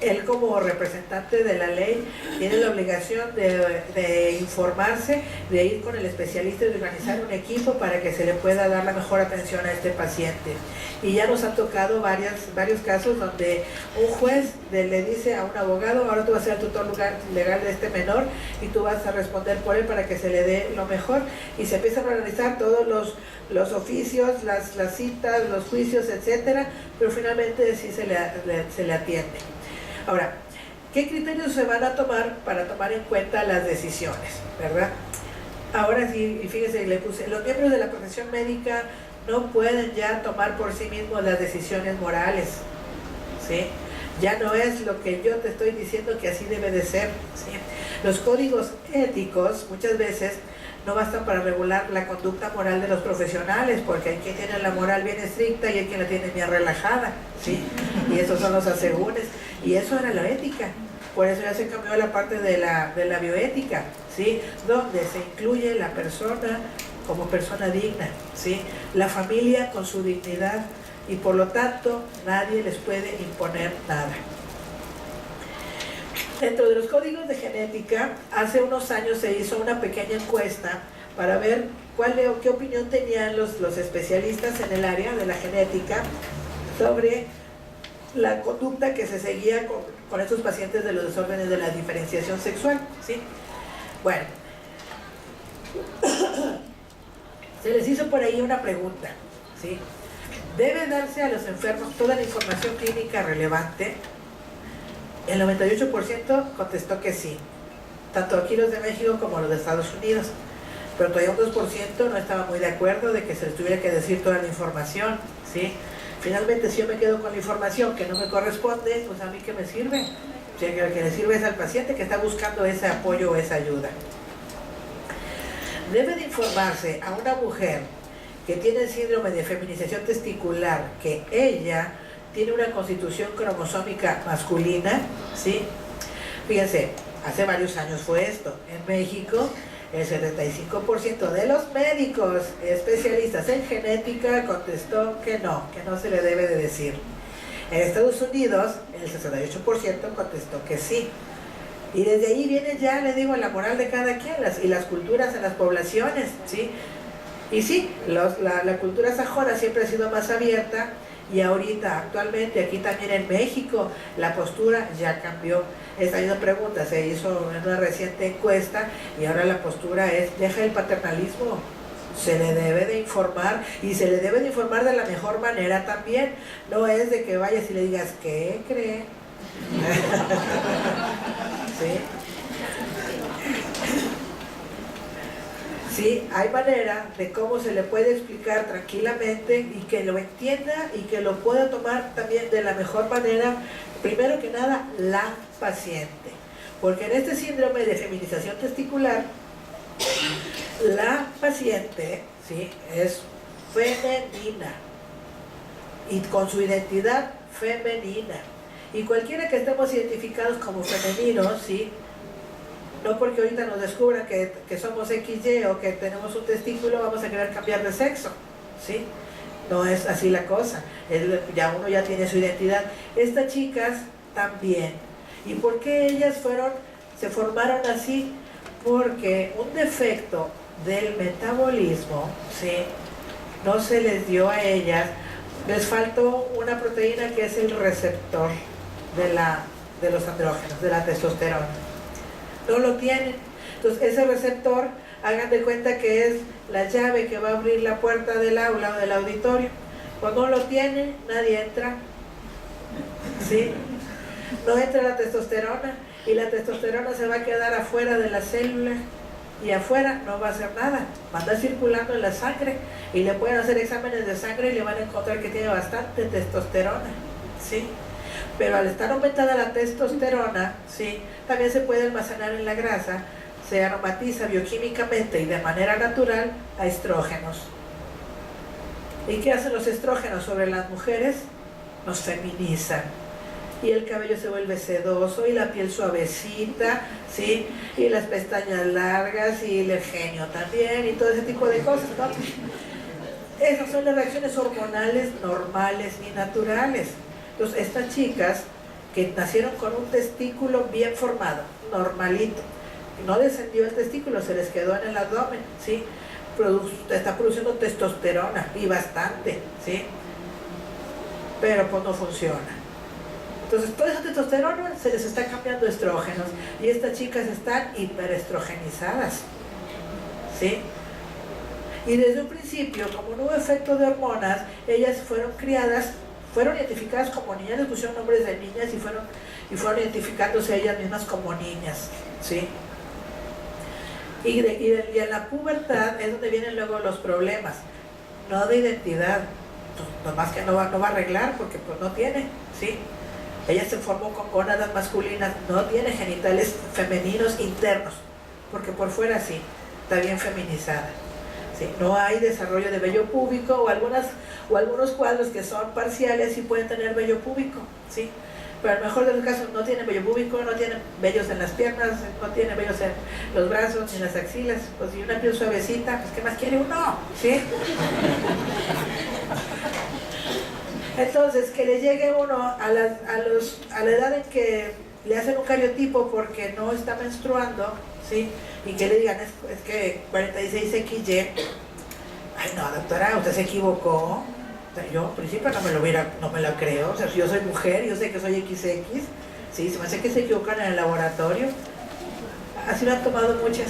él como representante de la ley tiene la obligación de informarse, de ir con el especialista y de organizar un equipo para que se le pueda dar la mejor atención a este paciente. Y ya nos han tocado varios casos donde un juez le dice a un abogado: ahora tú vas a ser el tutor legal de este menor y tú vas a responder por él para que se le dé lo mejor, y se empiezan a organizar todos los oficios, las citas, los juicios, etcétera, pero finalmente sí se le atiende. Ahora, ¿qué criterios se van a tomar para tomar en cuenta las decisiones, verdad? Ahora sí, y fíjense, le puse: los miembros de la profesión médica no pueden ya tomar por sí mismos las decisiones morales, ¿sí? Ya no es lo que yo te estoy diciendo que así debe de ser, ¿sí? Los códigos éticos muchas veces no bastan para regular la conducta moral de los profesionales, porque hay quien tiene la moral bien estricta y hay quien la tiene bien relajada, ¿sí? Y esos son los asegúnes, y eso era la ética. Por eso ya se cambió la parte de la bioética, ¿sí?, donde se incluye la persona como persona digna, ¿sí?, la familia con su dignidad, y por lo tanto nadie les puede imponer nada. Dentro de los códigos de genética, hace unos años se hizo una pequeña encuesta para ver qué opinión tenían los especialistas en el área de la genética sobre la conducta que se seguía con estos pacientes de los desórdenes de la diferenciación sexual, ¿sí? Bueno, se les hizo por ahí una pregunta, ¿sí? ¿Debe darse a los enfermos toda la información clínica relevante? El 98% contestó que sí, tanto aquí los de México como los de Estados Unidos, pero todavía un 2% no estaba muy de acuerdo de que se les tuviera que decir toda la información, ¿sí? Finalmente, si yo me quedo con la información que no me corresponde, pues a mí ¿qué me sirve? O sea, que lo que le sirve es al paciente que está buscando ese apoyo o esa ayuda. Debe de informarse a una mujer que tiene el síndrome de feminización testicular, que ella tiene una constitución cromosómica masculina, ¿sí? Fíjense, hace varios años fue esto. En México, el 75% de los médicos especialistas en genética contestó que no se le debe de decir. En Estados Unidos, el 68% contestó que sí. Y desde ahí viene ya, le digo, la moral de cada quien y las culturas en las poblaciones, ¿sí? Y sí, la cultura sajona siempre ha sido más abierta y ahorita, actualmente, aquí también en México, la postura ya cambió. Esta misma pregunta se hizo en una reciente encuesta y ahora la postura es, deja el paternalismo, se le debe de informar y se le debe de informar de la mejor manera también. No es de que vayas y le digas, ¿qué cree? ¿Sí? Sí, hay manera de cómo se le puede explicar tranquilamente y que lo entienda y que lo pueda tomar también de la mejor manera, primero que nada, la paciente. Porque en este síndrome de feminización testicular, la paciente, ¿sí?, es femenina y con su identidad femenina. Y cualquiera que estemos identificados como femeninos, ¿sí?, no porque ahorita nos descubran que somos XY o que tenemos un testículo, vamos a querer cambiar de sexo, ¿sí? No es así la cosa. Uno ya tiene su identidad. Estas chicas también. ¿Y por qué ellas se formaron así? Porque un defecto del metabolismo, ¿sí?, no se les dio a ellas. Les faltó una proteína que es el receptor de los andrógenos, de la testosterona. No lo tienen. Entonces ese receptor, hagan de cuenta que es la llave que va a abrir la puerta del aula o del auditorio. Cuando no lo tienen, nadie entra, ¿sí? No entra la testosterona y la testosterona se va a quedar afuera de la célula y afuera no va a hacer nada, va a andar circulando en la sangre y le pueden hacer exámenes de sangre y le van a encontrar que tiene bastante testosterona, ¿sí? Pero al estar aumentada la testosterona, ¿sí?, también se puede almacenar en la grasa, se aromatiza bioquímicamente y de manera natural a estrógenos. ¿Y qué hacen los estrógenos sobre las mujeres? Nos feminizan. Y el cabello se vuelve sedoso y la piel suavecita, ¿sí?, y las pestañas largas y el genio también y todo ese tipo de cosas, ¿no? Esas son las reacciones hormonales normales y naturales. Entonces, estas chicas que nacieron con un testículo bien formado, normalito, no descendió el testículo, se les quedó en el abdomen, ¿sí?, está produciendo testosterona y bastante, ¿sí?, pero pues no funciona. Entonces, toda esa testosterona se les está cambiando a estrógenos y estas chicas están hiperestrogenizadas, ¿sí? Y desde un principio, como no hubo efecto de hormonas, ellas fueron criadas, fueron identificadas como niñas, les pusieron nombres de niñas y fueron identificándose ellas mismas como niñas, ¿sí? Y en la pubertad es donde vienen luego los problemas, no de identidad, nomás que no va a arreglar porque pues no tiene, ¿sí? Ella se formó con gónadas masculinas, no tiene genitales femeninos internos, porque por fuera sí, está bien feminizada. ¿Sí? No hay desarrollo de vello púbico o algunos cuadros que son parciales y pueden tener vello púbico, ¿sí? Pero en el mejor de los casos no tienen vello púbico, no tienen vellos en las piernas, no tienen vellos en los brazos ni en las axilas. Pues si una piel suavecita, pues ¿qué más quiere uno? ¿Sí? Entonces, que le llegue uno a la edad en que le hacen un cariotipo porque no está menstruando, ¿sí?, y que le digan, es que 46XY, ay no, doctora, usted se equivocó. O sea, yo, al principio, no me lo creo. O sea, si yo soy mujer, yo sé que soy XX, ¿sí?, se me hace que se equivocan en el laboratorio. Así lo han tomado muchas,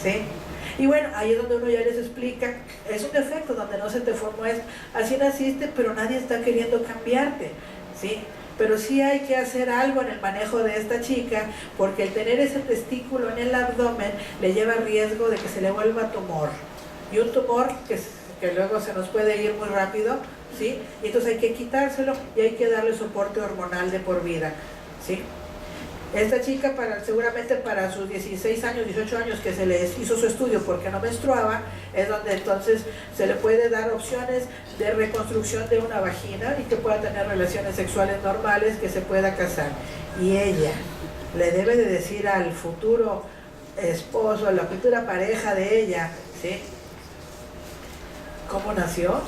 ¿sí? Y bueno, ahí es donde uno ya les explica, es un defecto donde no se te formó esto, así naciste, pero nadie está queriendo cambiarte, ¿sí? Pero sí hay que hacer algo en el manejo de esta chica, porque el tener ese testículo en el abdomen le lleva riesgo de que se le vuelva tumor. Y un tumor que luego se nos puede ir muy rápido, ¿sí? Y entonces hay que quitárselo y hay que darle soporte hormonal de por vida, ¿sí? Esta chica, seguramente para sus 16 años, 18 años que se les hizo su estudio porque no menstruaba, es donde entonces se le puede dar opciones de reconstrucción de una vagina y que pueda tener relaciones sexuales normales, que se pueda casar. Y ella le debe de decir al futuro esposo, a la futura pareja de ella, ¿sí?, ¿cómo nació?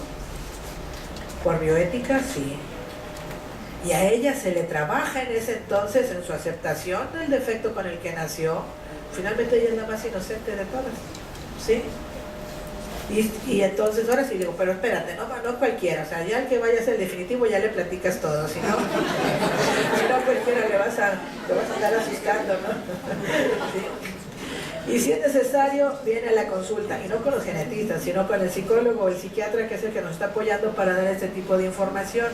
¿Por bioética? Sí. Y a ella se le trabaja en ese entonces en su aceptación del defecto con el que nació. Finalmente ella es la más inocente de todas, ¿sí? Y entonces ahora sí digo, pero espérate, no cualquiera, o sea, ya el que vaya a ser definitivo ya le platicas todo, si no cualquiera le vas a andar asustando, ¿no? ¿Sí? Y si es necesario, viene a la consulta, y no con los genetistas, sino con el psicólogo o el psiquiatra, que es el que nos está apoyando para dar este tipo de información.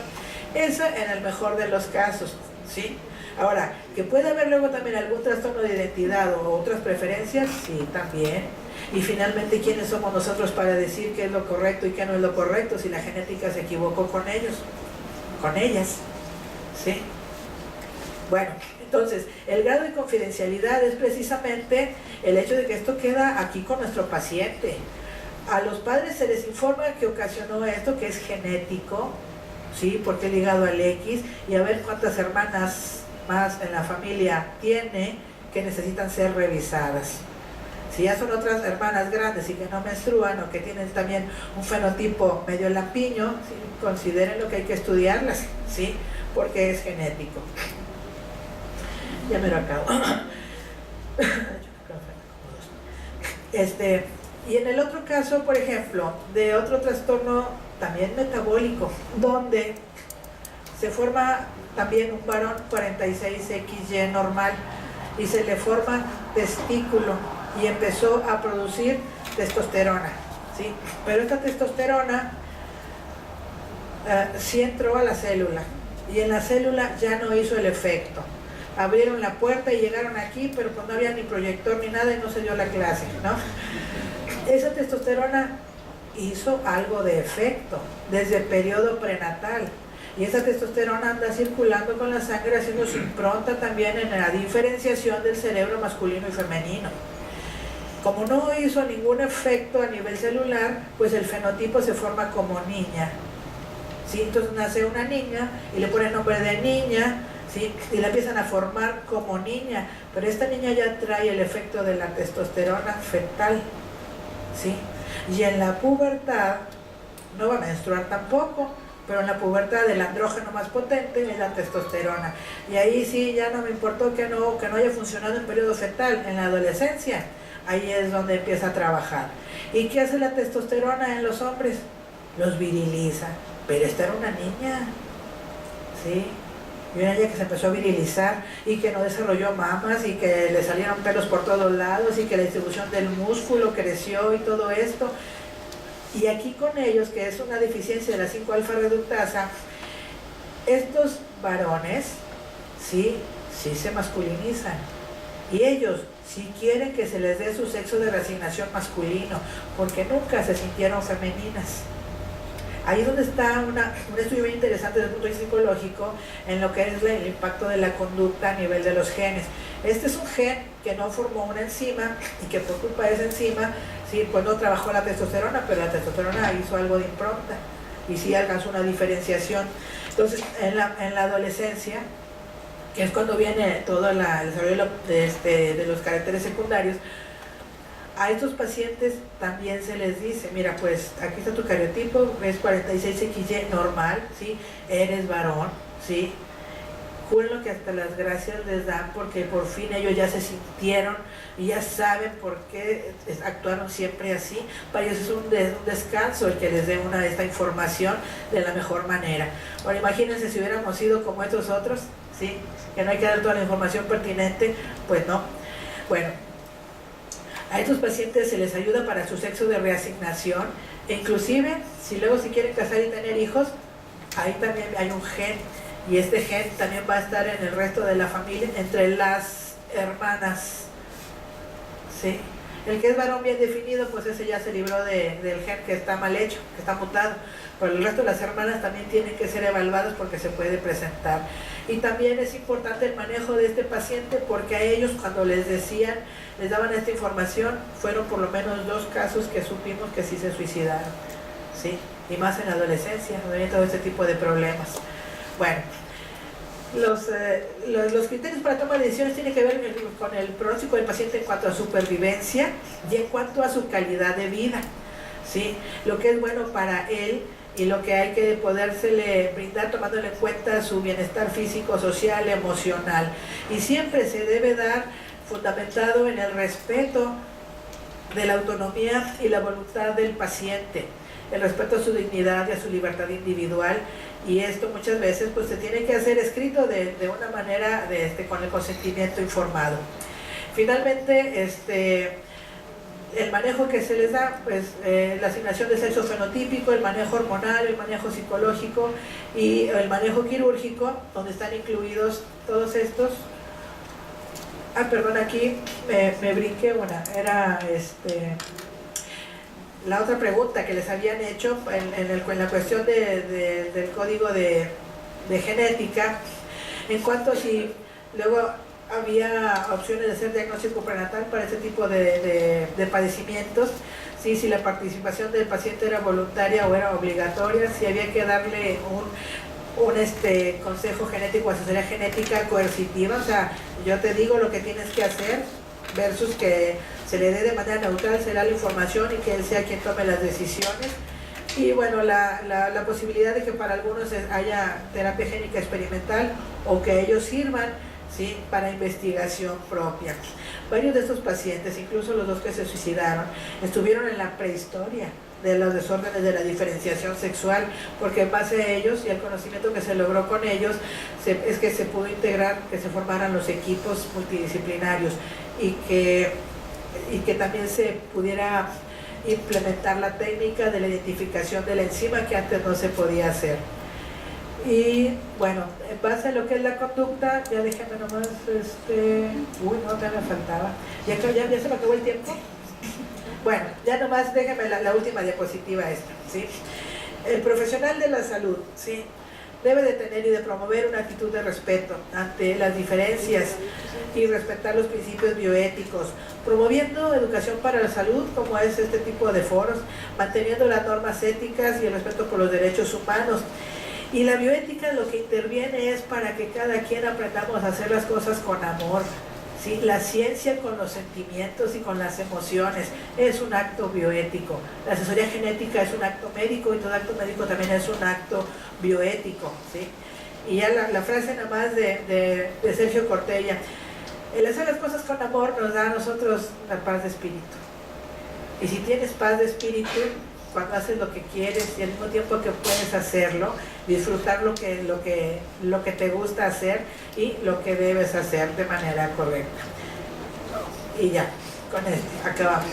Eso en el mejor de los casos, ¿sí? Ahora, que puede haber luego también algún trastorno de identidad o otras preferencias, sí, también. Y finalmente, ¿quiénes somos nosotros para decir qué es lo correcto y qué no es lo correcto si la genética se equivocó con ellos, con ellas? ¿Sí? Bueno, entonces, el grado de confidencialidad es precisamente el hecho de que esto queda aquí con nuestro paciente. A los padres se les informa que ocasionó esto, que es genético, ¿sí? Porque ligado al X, y a ver cuántas hermanas más en la familia tiene que necesitan ser revisadas. Si ya son otras hermanas grandes y que no menstruan o que tienen también un fenotipo medio lampiño, ¿sí? Consideren lo que hay que estudiarlas, ¿sí? Porque es genético. Ya me lo acabo. Y en el otro caso, por ejemplo, de otro trastorno también metabólico, donde se forma también un varón 46XY normal y se le forma testículo y empezó a producir testosterona, ¿sí? Pero esta testosterona sí entró a la célula y en la célula ya no hizo el efecto. Abrieron la puerta y llegaron aquí, pero pues no había ni proyector ni nada y no se dio la clase, ¿no? Esa testosterona hizo algo de efecto desde el periodo prenatal. Y esa testosterona anda circulando con la sangre, haciendo su impronta también en la diferenciación del cerebro masculino y femenino. Como no hizo ningún efecto a nivel celular, pues el fenotipo se forma como niña, ¿sí? Entonces nace una niña y le ponen nombre de niña, ¿sí? Y la empiezan a formar como niña, pero esta niña ya trae el efecto de la testosterona fetal, ¿sí? Y en la pubertad no va a menstruar tampoco, pero en la pubertad el andrógeno más potente es la testosterona. Y ahí sí ya no me importó que no haya funcionado en periodo fetal, en la adolescencia, ahí es donde empieza a trabajar. ¿Y qué hace la testosterona en los hombres? Los viriliza, pero esta era una niña, ¿sí? Y una niña que se empezó a virilizar y que no desarrolló mamas y que le salieron pelos por todos lados y que la distribución del músculo creció y todo esto. Y aquí con ellos, que es una deficiencia de la 5-alfa reductasa, estos varones sí se masculinizan. Y ellos sí quieren que se les dé su sexo de reasignación masculino, porque nunca se sintieron femeninas. Ahí es donde está un estudio muy interesante desde el punto de vista psicológico en lo que es el impacto de la conducta a nivel de los genes. Este es un gen que no formó una enzima y que por culpa de esa enzima, sí, pues no trabajó la testosterona, pero la testosterona hizo algo de impronta y sí alcanzó una diferenciación. Entonces, en la adolescencia, que es cuando viene todo el desarrollo de los caracteres secundarios, a estos pacientes también se les dice, mira, pues aquí está tu cariotipo, es 46XY normal, ¿sí? Eres varón, ¿sí? Júrenlo que hasta las gracias les dan porque por fin ellos ya se sintieron y ya saben por qué actuaron siempre así. Para ellos es un descanso el que les dé esta información de la mejor manera. Ahora imagínense si hubiéramos sido como estos otros, ¿sí? Que no hay que dar toda la información pertinente, pues no. Bueno, a estos pacientes se les ayuda para su sexo de reasignación e inclusive si luego si quieren casar y tener hijos, ahí también hay un gen y este gen también va a estar en el resto de la familia, entre las hermanas, ¿sí? El que es varón bien definido, pues ese ya se libró del gen que está mal hecho, que está mutado, pero el resto de las hermanas también tienen que ser evaluadas porque se puede presentar. Y también es importante el manejo de este paciente porque a ellos cuando les daban esta información, fueron por lo menos 2 casos que supimos que sí se suicidaron, ¿sí? Y más en la adolescencia, donde hay todo este tipo de problemas. Bueno, los criterios para tomar decisiones tienen que ver con el pronóstico del paciente en cuanto a supervivencia y en cuanto a su calidad de vida, ¿sí? Lo que es bueno para él y lo que hay que podérsele brindar tomándole en cuenta su bienestar físico, social, emocional. Y siempre se debe dar fundamentado en el respeto de la autonomía y la voluntad del paciente, el respeto a su dignidad y a su libertad individual, y esto muchas veces pues se tiene que hacer escrito de una manera con el consentimiento informado. Finalmente, el manejo que se les da, pues la asignación de sexo fenotípico, el manejo hormonal, el manejo psicológico y el manejo quirúrgico, donde están incluidos todos estos. Perdón, aquí me brinqué una, era la otra pregunta que les habían hecho en la cuestión del código de genética, en cuanto a si luego había opciones de hacer diagnóstico prenatal para ese tipo de padecimientos, si la participación del paciente era voluntaria o era obligatoria, si había que darle un consejo genético o asesoría genética coercitiva, o sea, yo te digo lo que tienes que hacer versus que se le dé de manera neutral, se le da la información y que él sea quien tome las decisiones. Y bueno, la posibilidad de que para algunos haya terapia génica experimental o que ellos sirvan, ¿sí?, para investigación propia. Varios de estos pacientes, incluso los dos que se suicidaron, estuvieron en la prehistoria de los desórdenes de la diferenciación sexual, porque en base a ellos y al conocimiento que se logró con ellos, es que se pudo integrar, que se formaran los equipos multidisciplinarios y que también se pudiera implementar la técnica de la identificación de la enzima que antes no se podía hacer. Y bueno, en base a lo que es la conducta, ya déjame nomás, uy, no, ya me faltaba, ya se me acabó el tiempo. Bueno, ya nomás déjame la última diapositiva esta, ¿sí? El profesional de la salud, ¿sí?, debe de tener y de promover una actitud de respeto ante las diferencias y respetar los principios bioéticos, promoviendo educación para la salud, como es este tipo de foros, manteniendo las normas éticas y el respeto por los derechos humanos. Y la bioética lo que interviene es para que cada quien aprendamos a hacer las cosas con amor, ¿sí? La ciencia con los sentimientos y con las emociones es un acto bioético. La asesoría genética es un acto médico y todo acto médico también es un acto bioético, ¿sí? Y ya la frase nada más de Sergio Cortella: el hacer las cosas con amor nos da a nosotros la paz de espíritu. Y si tienes paz de espíritu, cuando haces lo que quieres y al mismo tiempo que puedes hacerlo, disfrutar lo que te gusta hacer y lo que debes hacer de manera correcta. Y ya, con esto acabamos.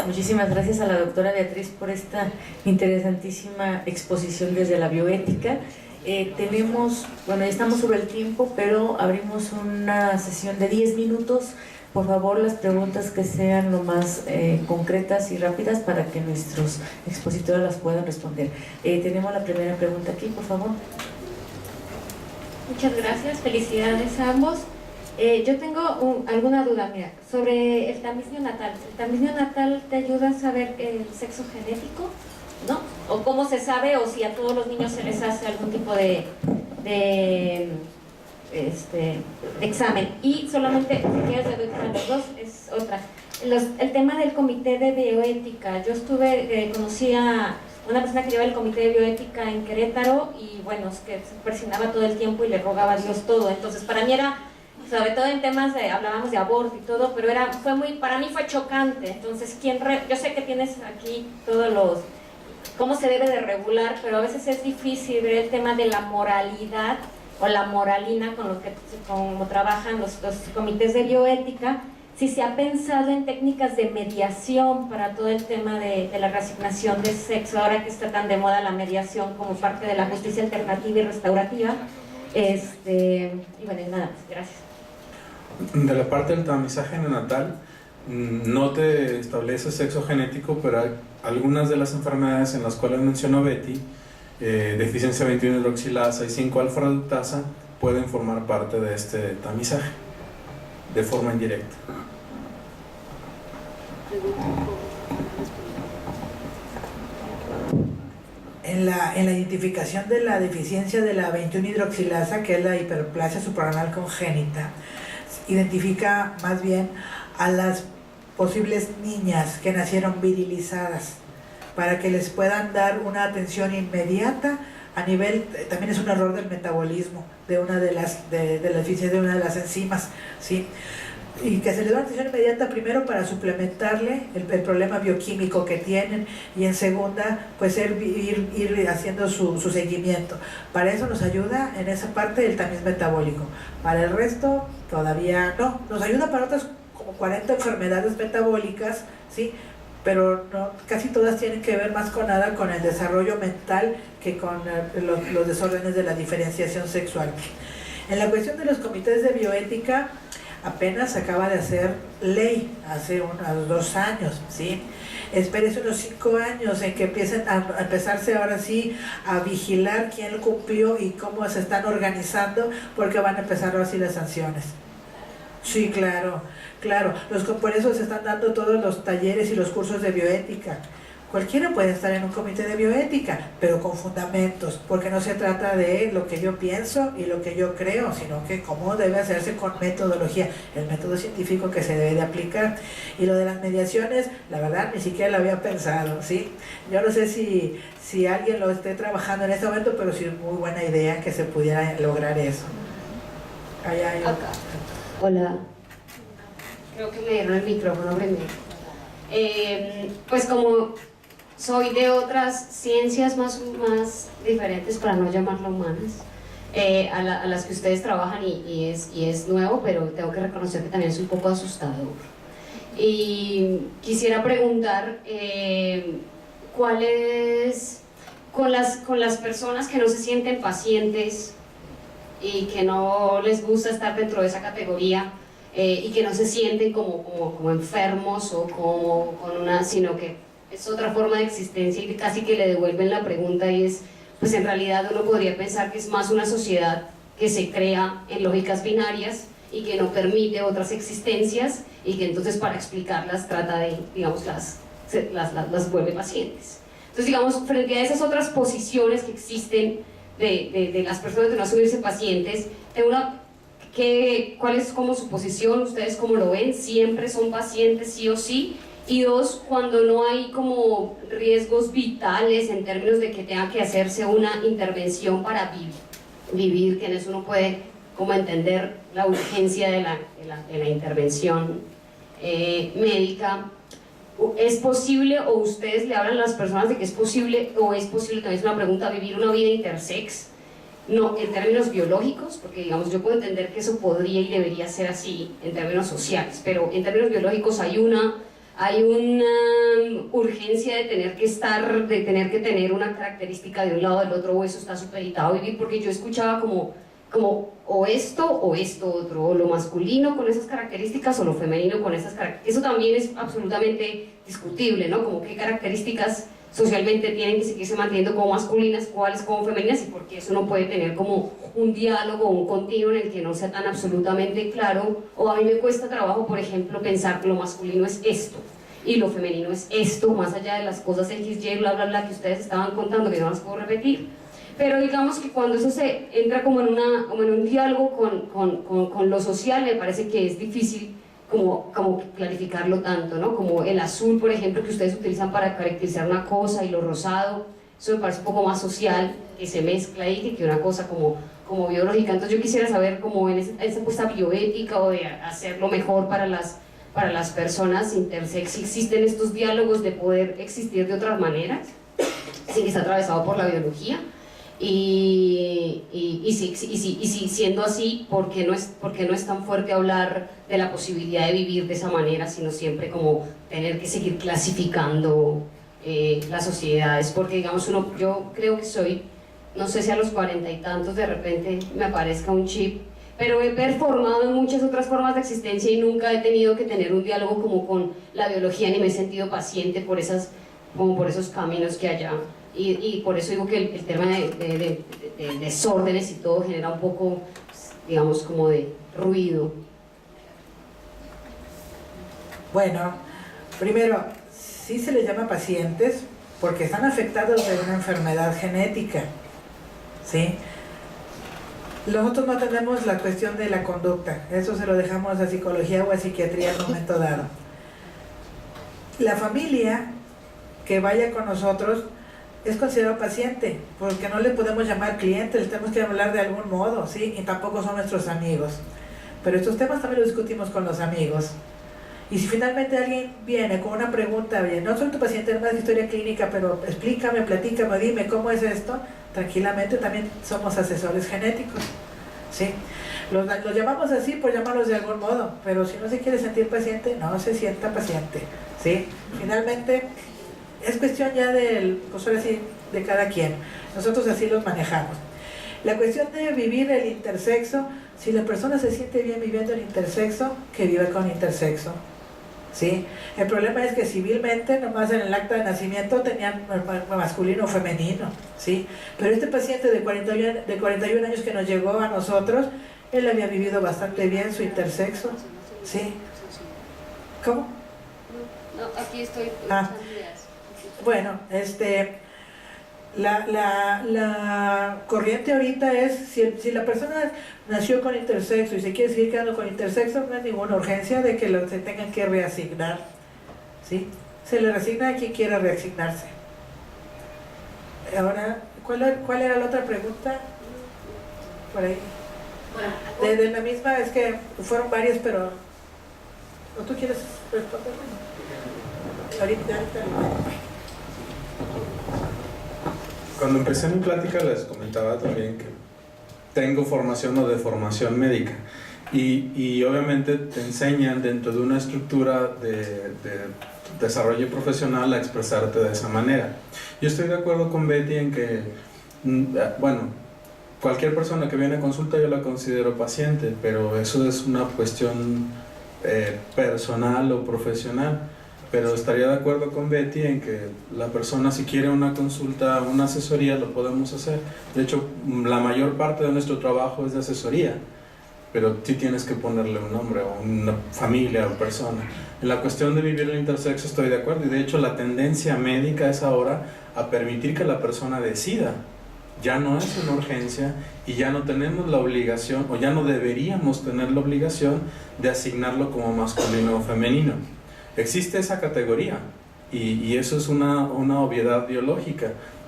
Muchísimas gracias a la doctora Beatriz por esta interesantísima exposición desde la bioética. Ya estamos sobre el tiempo, pero abrimos una sesión de 10 minutos. Por favor, las preguntas que sean lo más concretas y rápidas para que nuestros expositores las puedan responder. Tenemos la primera pregunta aquí, por favor. Muchas gracias, felicidades a ambos. Yo tengo alguna duda, mira, sobre el tamiz neonatal. ¿El tamiz neonatal te ayuda a saber el sexo genético, no? ¿O cómo se sabe, o si a todos los niños se les hace algún tipo de examen? Y solamente, si quieres, le doy para los dos, es otra. El tema del comité de bioética. Yo conocí a una persona que lleva el comité de bioética en Querétaro y bueno, es que se persignaba todo el tiempo y le rogaba a Dios todo. Entonces, para mí era, sobre todo en temas hablábamos de aborto y todo, pero para mí fue chocante. Entonces, yo sé que tienes aquí todos cómo se debe de regular, pero a veces es difícil ver el tema de la moralidad o la moralina como trabajan los comités de bioética, si se ha pensado en técnicas de mediación para todo el tema de la reasignación de sexo, ahora que está tan de moda la mediación como parte de la justicia alternativa y restaurativa. Y bueno, nada más, gracias. De la parte del tamizaje neonatal, no te establece sexo genético, pero hay algunas de las enfermedades en las cuales mencionó Betty, deficiencia 21 hidroxilasa y 5-alfa-reductasa, pueden formar parte de este tamizaje de forma indirecta. en la identificación de la deficiencia de la 21-hidroxilasa, que es la hiperplasia suprarrenal congénita, identifica más bien a las posibles niñas que nacieron virilizadas, para que les puedan dar una atención inmediata a nivel, también es un error del metabolismo de una de las deficiencias de una de las enzimas, ¿sí? Y que se les da una atención inmediata, primero para suplementarle el problema bioquímico que tienen, y en segunda pues ir haciendo su seguimiento. Para eso nos ayuda en esa parte el tamiz metabólico. Para el resto todavía no, nos ayuda para otras como 40 enfermedades metabólicas, ¿sí? Pero no, casi todas tienen que ver más con nada con el desarrollo mental que con los desórdenes de la diferenciación sexual. En la cuestión de los comités de bioética, apenas acaba de hacer ley, hace unos 2 años, ¿sí? Espérese unos 5 años en que empiecen a empezarse ahora sí a vigilar quién cumplió y cómo se están organizando, porque van a empezar ahora sí las sanciones. Sí, claro. Por eso se están dando todos los talleres y los cursos de bioética. Cualquiera puede estar en un comité de bioética, pero con fundamentos, porque no se trata de lo que yo pienso y lo que yo creo, sino que cómo debe hacerse con metodología, el método científico que se debe de aplicar. Y lo de las mediaciones, la verdad, ni siquiera lo había pensado, ¿sí? Yo no sé si alguien lo esté trabajando en este momento, pero sí es muy buena idea que se pudiera lograr eso. Acá. Hola. Creo que me dieron el micrófono primero. Pues como soy de otras ciencias más diferentes, para no llamarlo humanas, a las que ustedes trabajan, y es nuevo, pero tengo que reconocer que también es un poco asustador. Y quisiera preguntar cuál es, con las personas que no se sienten pacientes y que no les gusta estar dentro de esa categoría, y que no se sienten como enfermos o como con una, sino que es otra forma de existencia, y casi que le devuelven la pregunta, y es, pues en realidad uno podría pensar que es más una sociedad que se crea en lógicas binarias y que no permite otras existencias, y que entonces para explicarlas trata de, digamos, las vuelve pacientes. Entonces, digamos, frente a esas otras posiciones que existen de las personas de no asumirse pacientes, ¿cuál es como su posición? ¿Ustedes cómo lo ven? ¿Siempre son pacientes sí o sí? Y 2, cuando no hay como riesgos vitales en términos de que tenga que hacerse una intervención para vivir, que en eso uno puede como entender la urgencia de la intervención médica. ¿Es posible, o ustedes le hablan a las personas de que es posible, o es posible, también es una pregunta, vivir una vida intersex? No, en términos biológicos, porque digamos yo puedo entender que eso podría y debería ser así en términos sociales, pero en términos biológicos hay una urgencia de tener que tener una característica de un lado o del otro, o eso está supeditado a vivir, porque yo escuchaba como o esto otro, o lo masculino con esas características o lo femenino con esas características. Eso también es absolutamente discutible, ¿no? Como qué características socialmente tienen que seguirse manteniendo como masculinas, cuáles como femeninas, y por qué eso no puede tener como un diálogo, un continuo en el que no sea tan absolutamente claro. O a mí me cuesta trabajo, por ejemplo, pensar que lo masculino es esto y lo femenino es esto, más allá de las cosas X, Y, bla, bla, bla, que ustedes estaban contando, que no las puedo repetir. Pero digamos que cuando eso se entra como en un diálogo con lo social, me parece que es difícil como clarificarlo tanto, ¿no? Como el azul, por ejemplo, que ustedes utilizan para caracterizar una cosa, y lo rosado, eso me parece un poco más social, que se mezcla ahí, que una cosa como biológica. Entonces yo quisiera saber, como en esa apuesta bioética o de hacerlo mejor para las personas intersex, si existen estos diálogos de poder existir de otras maneras, sin que esté atravesado por la biología. Y si siendo así, ¿por qué no es tan fuerte hablar de la posibilidad de vivir de esa manera, sino siempre como tener que seguir clasificando las sociedades? Porque digamos, yo creo que soy, no sé si a los 40 y tantos de repente me aparezca un chip, pero he performado en muchas otras formas de existencia y nunca he tenido que tener un diálogo como con la biología, ni me he sentido paciente por esos caminos que haya. Y por eso digo que el tema de desórdenes y todo genera un poco, digamos, como de ruido. Bueno, primero, sí se les llama pacientes, porque están afectados de una enfermedad genética, ¿sí? Nosotros no tenemos la cuestión de la conducta, eso se lo dejamos a psicología o a psiquiatría en un momento dado. La familia que vaya con nosotros es considerado paciente, porque no le podemos llamar cliente, le tenemos que hablar de algún modo, ¿sí? Y tampoco son nuestros amigos. Pero estos temas también los discutimos con los amigos. Y si finalmente alguien viene con una pregunta, bien, no soy tu paciente, no me das historia clínica, pero explícame, platícame, dime cómo es esto, tranquilamente también somos asesores genéticos, ¿sí? Los llamamos así por llamarlos de algún modo, pero si no se quiere sentir paciente, no se sienta paciente, ¿sí? Finalmente es cuestión ya del, pues ahora sí, de cada quien. Nosotros así los manejamos. La cuestión de vivir el intersexo, si la persona se siente bien viviendo el intersexo, que viva con intersexo, ¿sí? El problema es que civilmente, nomás en el acta de nacimiento tenían masculino o femenino, ¿sí? Pero este paciente de 41 años que nos llegó a nosotros, él había vivido bastante bien su intersexo, ¿sí? ¿Cómo? No, aquí estoy. Bueno, la corriente ahorita es, si la persona nació con intersexo y se quiere seguir quedando con intersexo, no hay ninguna urgencia de que se tengan que reasignar, ¿sí? Se le reasigna a quien quiera reasignarse. Ahora, ¿cuál era la otra pregunta? Por ahí. De la misma, es que fueron varias, pero ¿o tú quieres responder? Ahorita. Cuando empecé mi plática les comentaba también que tengo formación o deformación médica y obviamente te enseñan dentro de una estructura de desarrollo profesional a expresarte de esa manera. Yo estoy de acuerdo con Betty en que, bueno, cualquier persona que viene a consulta yo la considero paciente, pero eso es una cuestión personal o profesional. Pero estaría de acuerdo con Betty en que la persona, si quiere una consulta, una asesoría, lo podemos hacer. De hecho, la mayor parte de nuestro trabajo es de asesoría, pero sí tienes que ponerle un nombre o una familia o persona. En la cuestión de vivir el intersexo estoy de acuerdo, y de hecho la tendencia médica es ahora a permitir que la persona decida. Ya no es una urgencia y ya no tenemos la obligación, o ya no deberíamos tener la obligación de asignarlo como masculino o femenino. Existe esa categoría y eso es una obviedad biológica,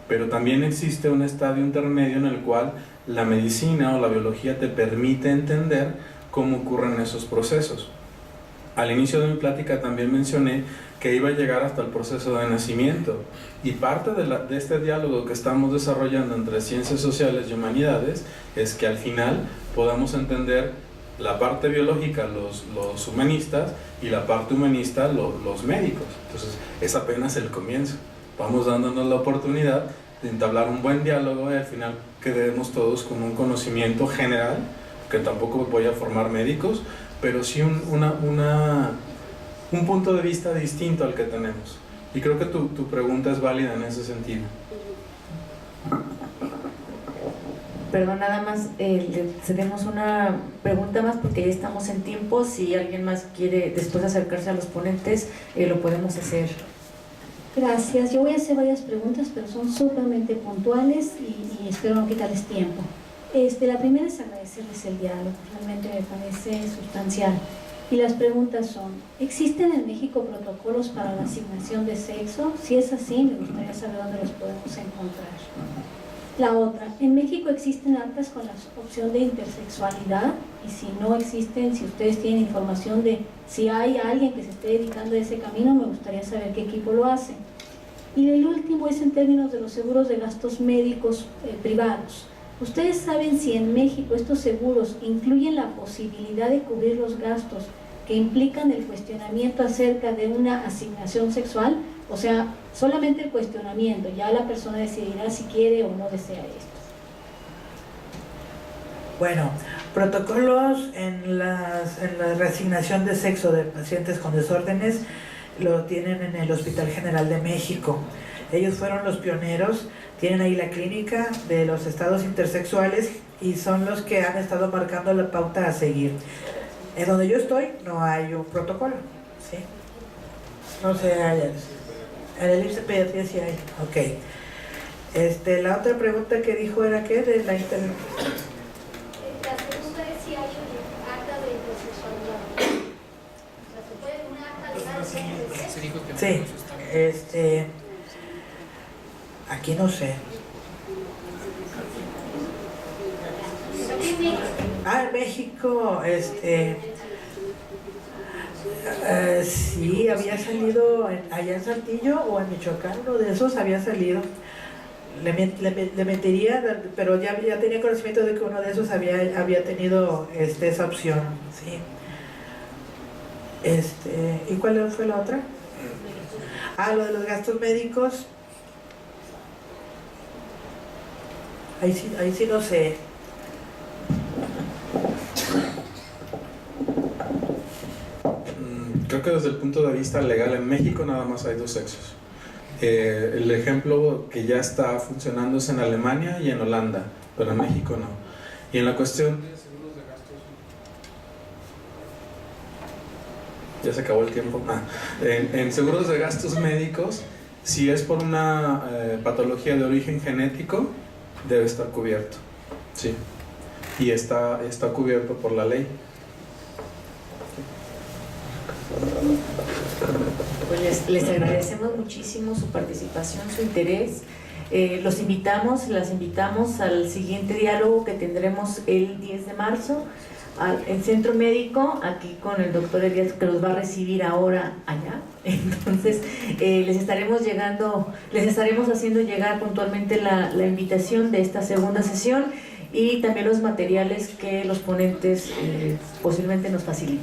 pero también existe un estadio intermedio en el cual la medicina o la biología te permite entender cómo ocurren esos procesos. Al inicio de mi plática también mencioné que iba a llegar hasta el proceso de nacimiento, y parte de este diálogo que estamos desarrollando entre ciencias sociales y humanidades es que al final podamos entender la parte biológica los humanistas y la parte humanista los médicos. Entonces es apenas el comienzo, vamos dándonos la oportunidad de entablar un buen diálogo y al final quedemos todos con un conocimiento general, que tampoco voy a formar médicos, pero sí un punto de vista distinto al que tenemos, y creo que tu pregunta es válida en ese sentido. Perdón, nada más, le cedemos una pregunta más porque ya estamos en tiempo. Si alguien más quiere después acercarse a los ponentes, lo podemos hacer. Gracias. Yo voy a hacer varias preguntas, pero son sumamente puntuales y espero no quitarles tiempo. La primera es agradecerles el diálogo, realmente me parece sustancial. Y las preguntas son, ¿existen en México protocolos para la asignación de sexo? Si es así, me gustaría saber dónde los podemos encontrar. La otra, ¿en México existen actas con la opción de intersexualidad? Y si no existen, si ustedes tienen información de si hay alguien que se esté dedicando a ese camino, me gustaría saber qué equipo lo hace. Y el último es en términos de los seguros de gastos médicos privados. ¿Ustedes saben si en México estos seguros incluyen la posibilidad de cubrir los gastos que implican el cuestionamiento acerca de una asignación sexual? O sea, solamente el cuestionamiento, ya la persona decidirá si quiere o no desea esto. Bueno, protocolos en la reasignación de sexo de pacientes con desórdenes lo tienen en el Hospital General de México. Ellos fueron los pioneros, tienen ahí la clínica de los estados intersexuales y son los que han estado marcando la pauta a seguir. En donde yo estoy no hay un protocolo, ¿sí? No sé, En el IMSS de pediatría sí hay, ok. La otra pregunta que dijo era ¿qué? De la internet. La segunda es si hay un acta de homosexualidad. O sea, ¿se puede una acta legal? Sí, aquí no sé. En México, sí, había salido allá en Saltillo o en Michoacán, uno de esos había salido. Le mentiría, pero ya tenía conocimiento de que uno de esos había tenido esa opción, sí. ¿Y cuál fue la otra? Lo de los gastos médicos. Ahí sí no sé. Creo que desde el punto de vista legal en México nada más hay dos sexos. El ejemplo que ya está funcionando es en Alemania y en Holanda, pero en México no. Y en la cuestión de seguros de gastos... Ya se acabó el tiempo. En seguros de gastos médicos, si es por una patología de origen genético, debe estar cubierto. Sí. Y está cubierto por la ley. Pues les agradecemos muchísimo su participación, su interés. Las invitamos al siguiente diálogo que tendremos el 10 de marzo en Centro Médico, aquí con el doctor Elías, que los va a recibir ahora allá. Entonces, les estaremos haciendo llegar puntualmente la invitación de esta segunda sesión y también los materiales que los ponentes posiblemente nos faciliten.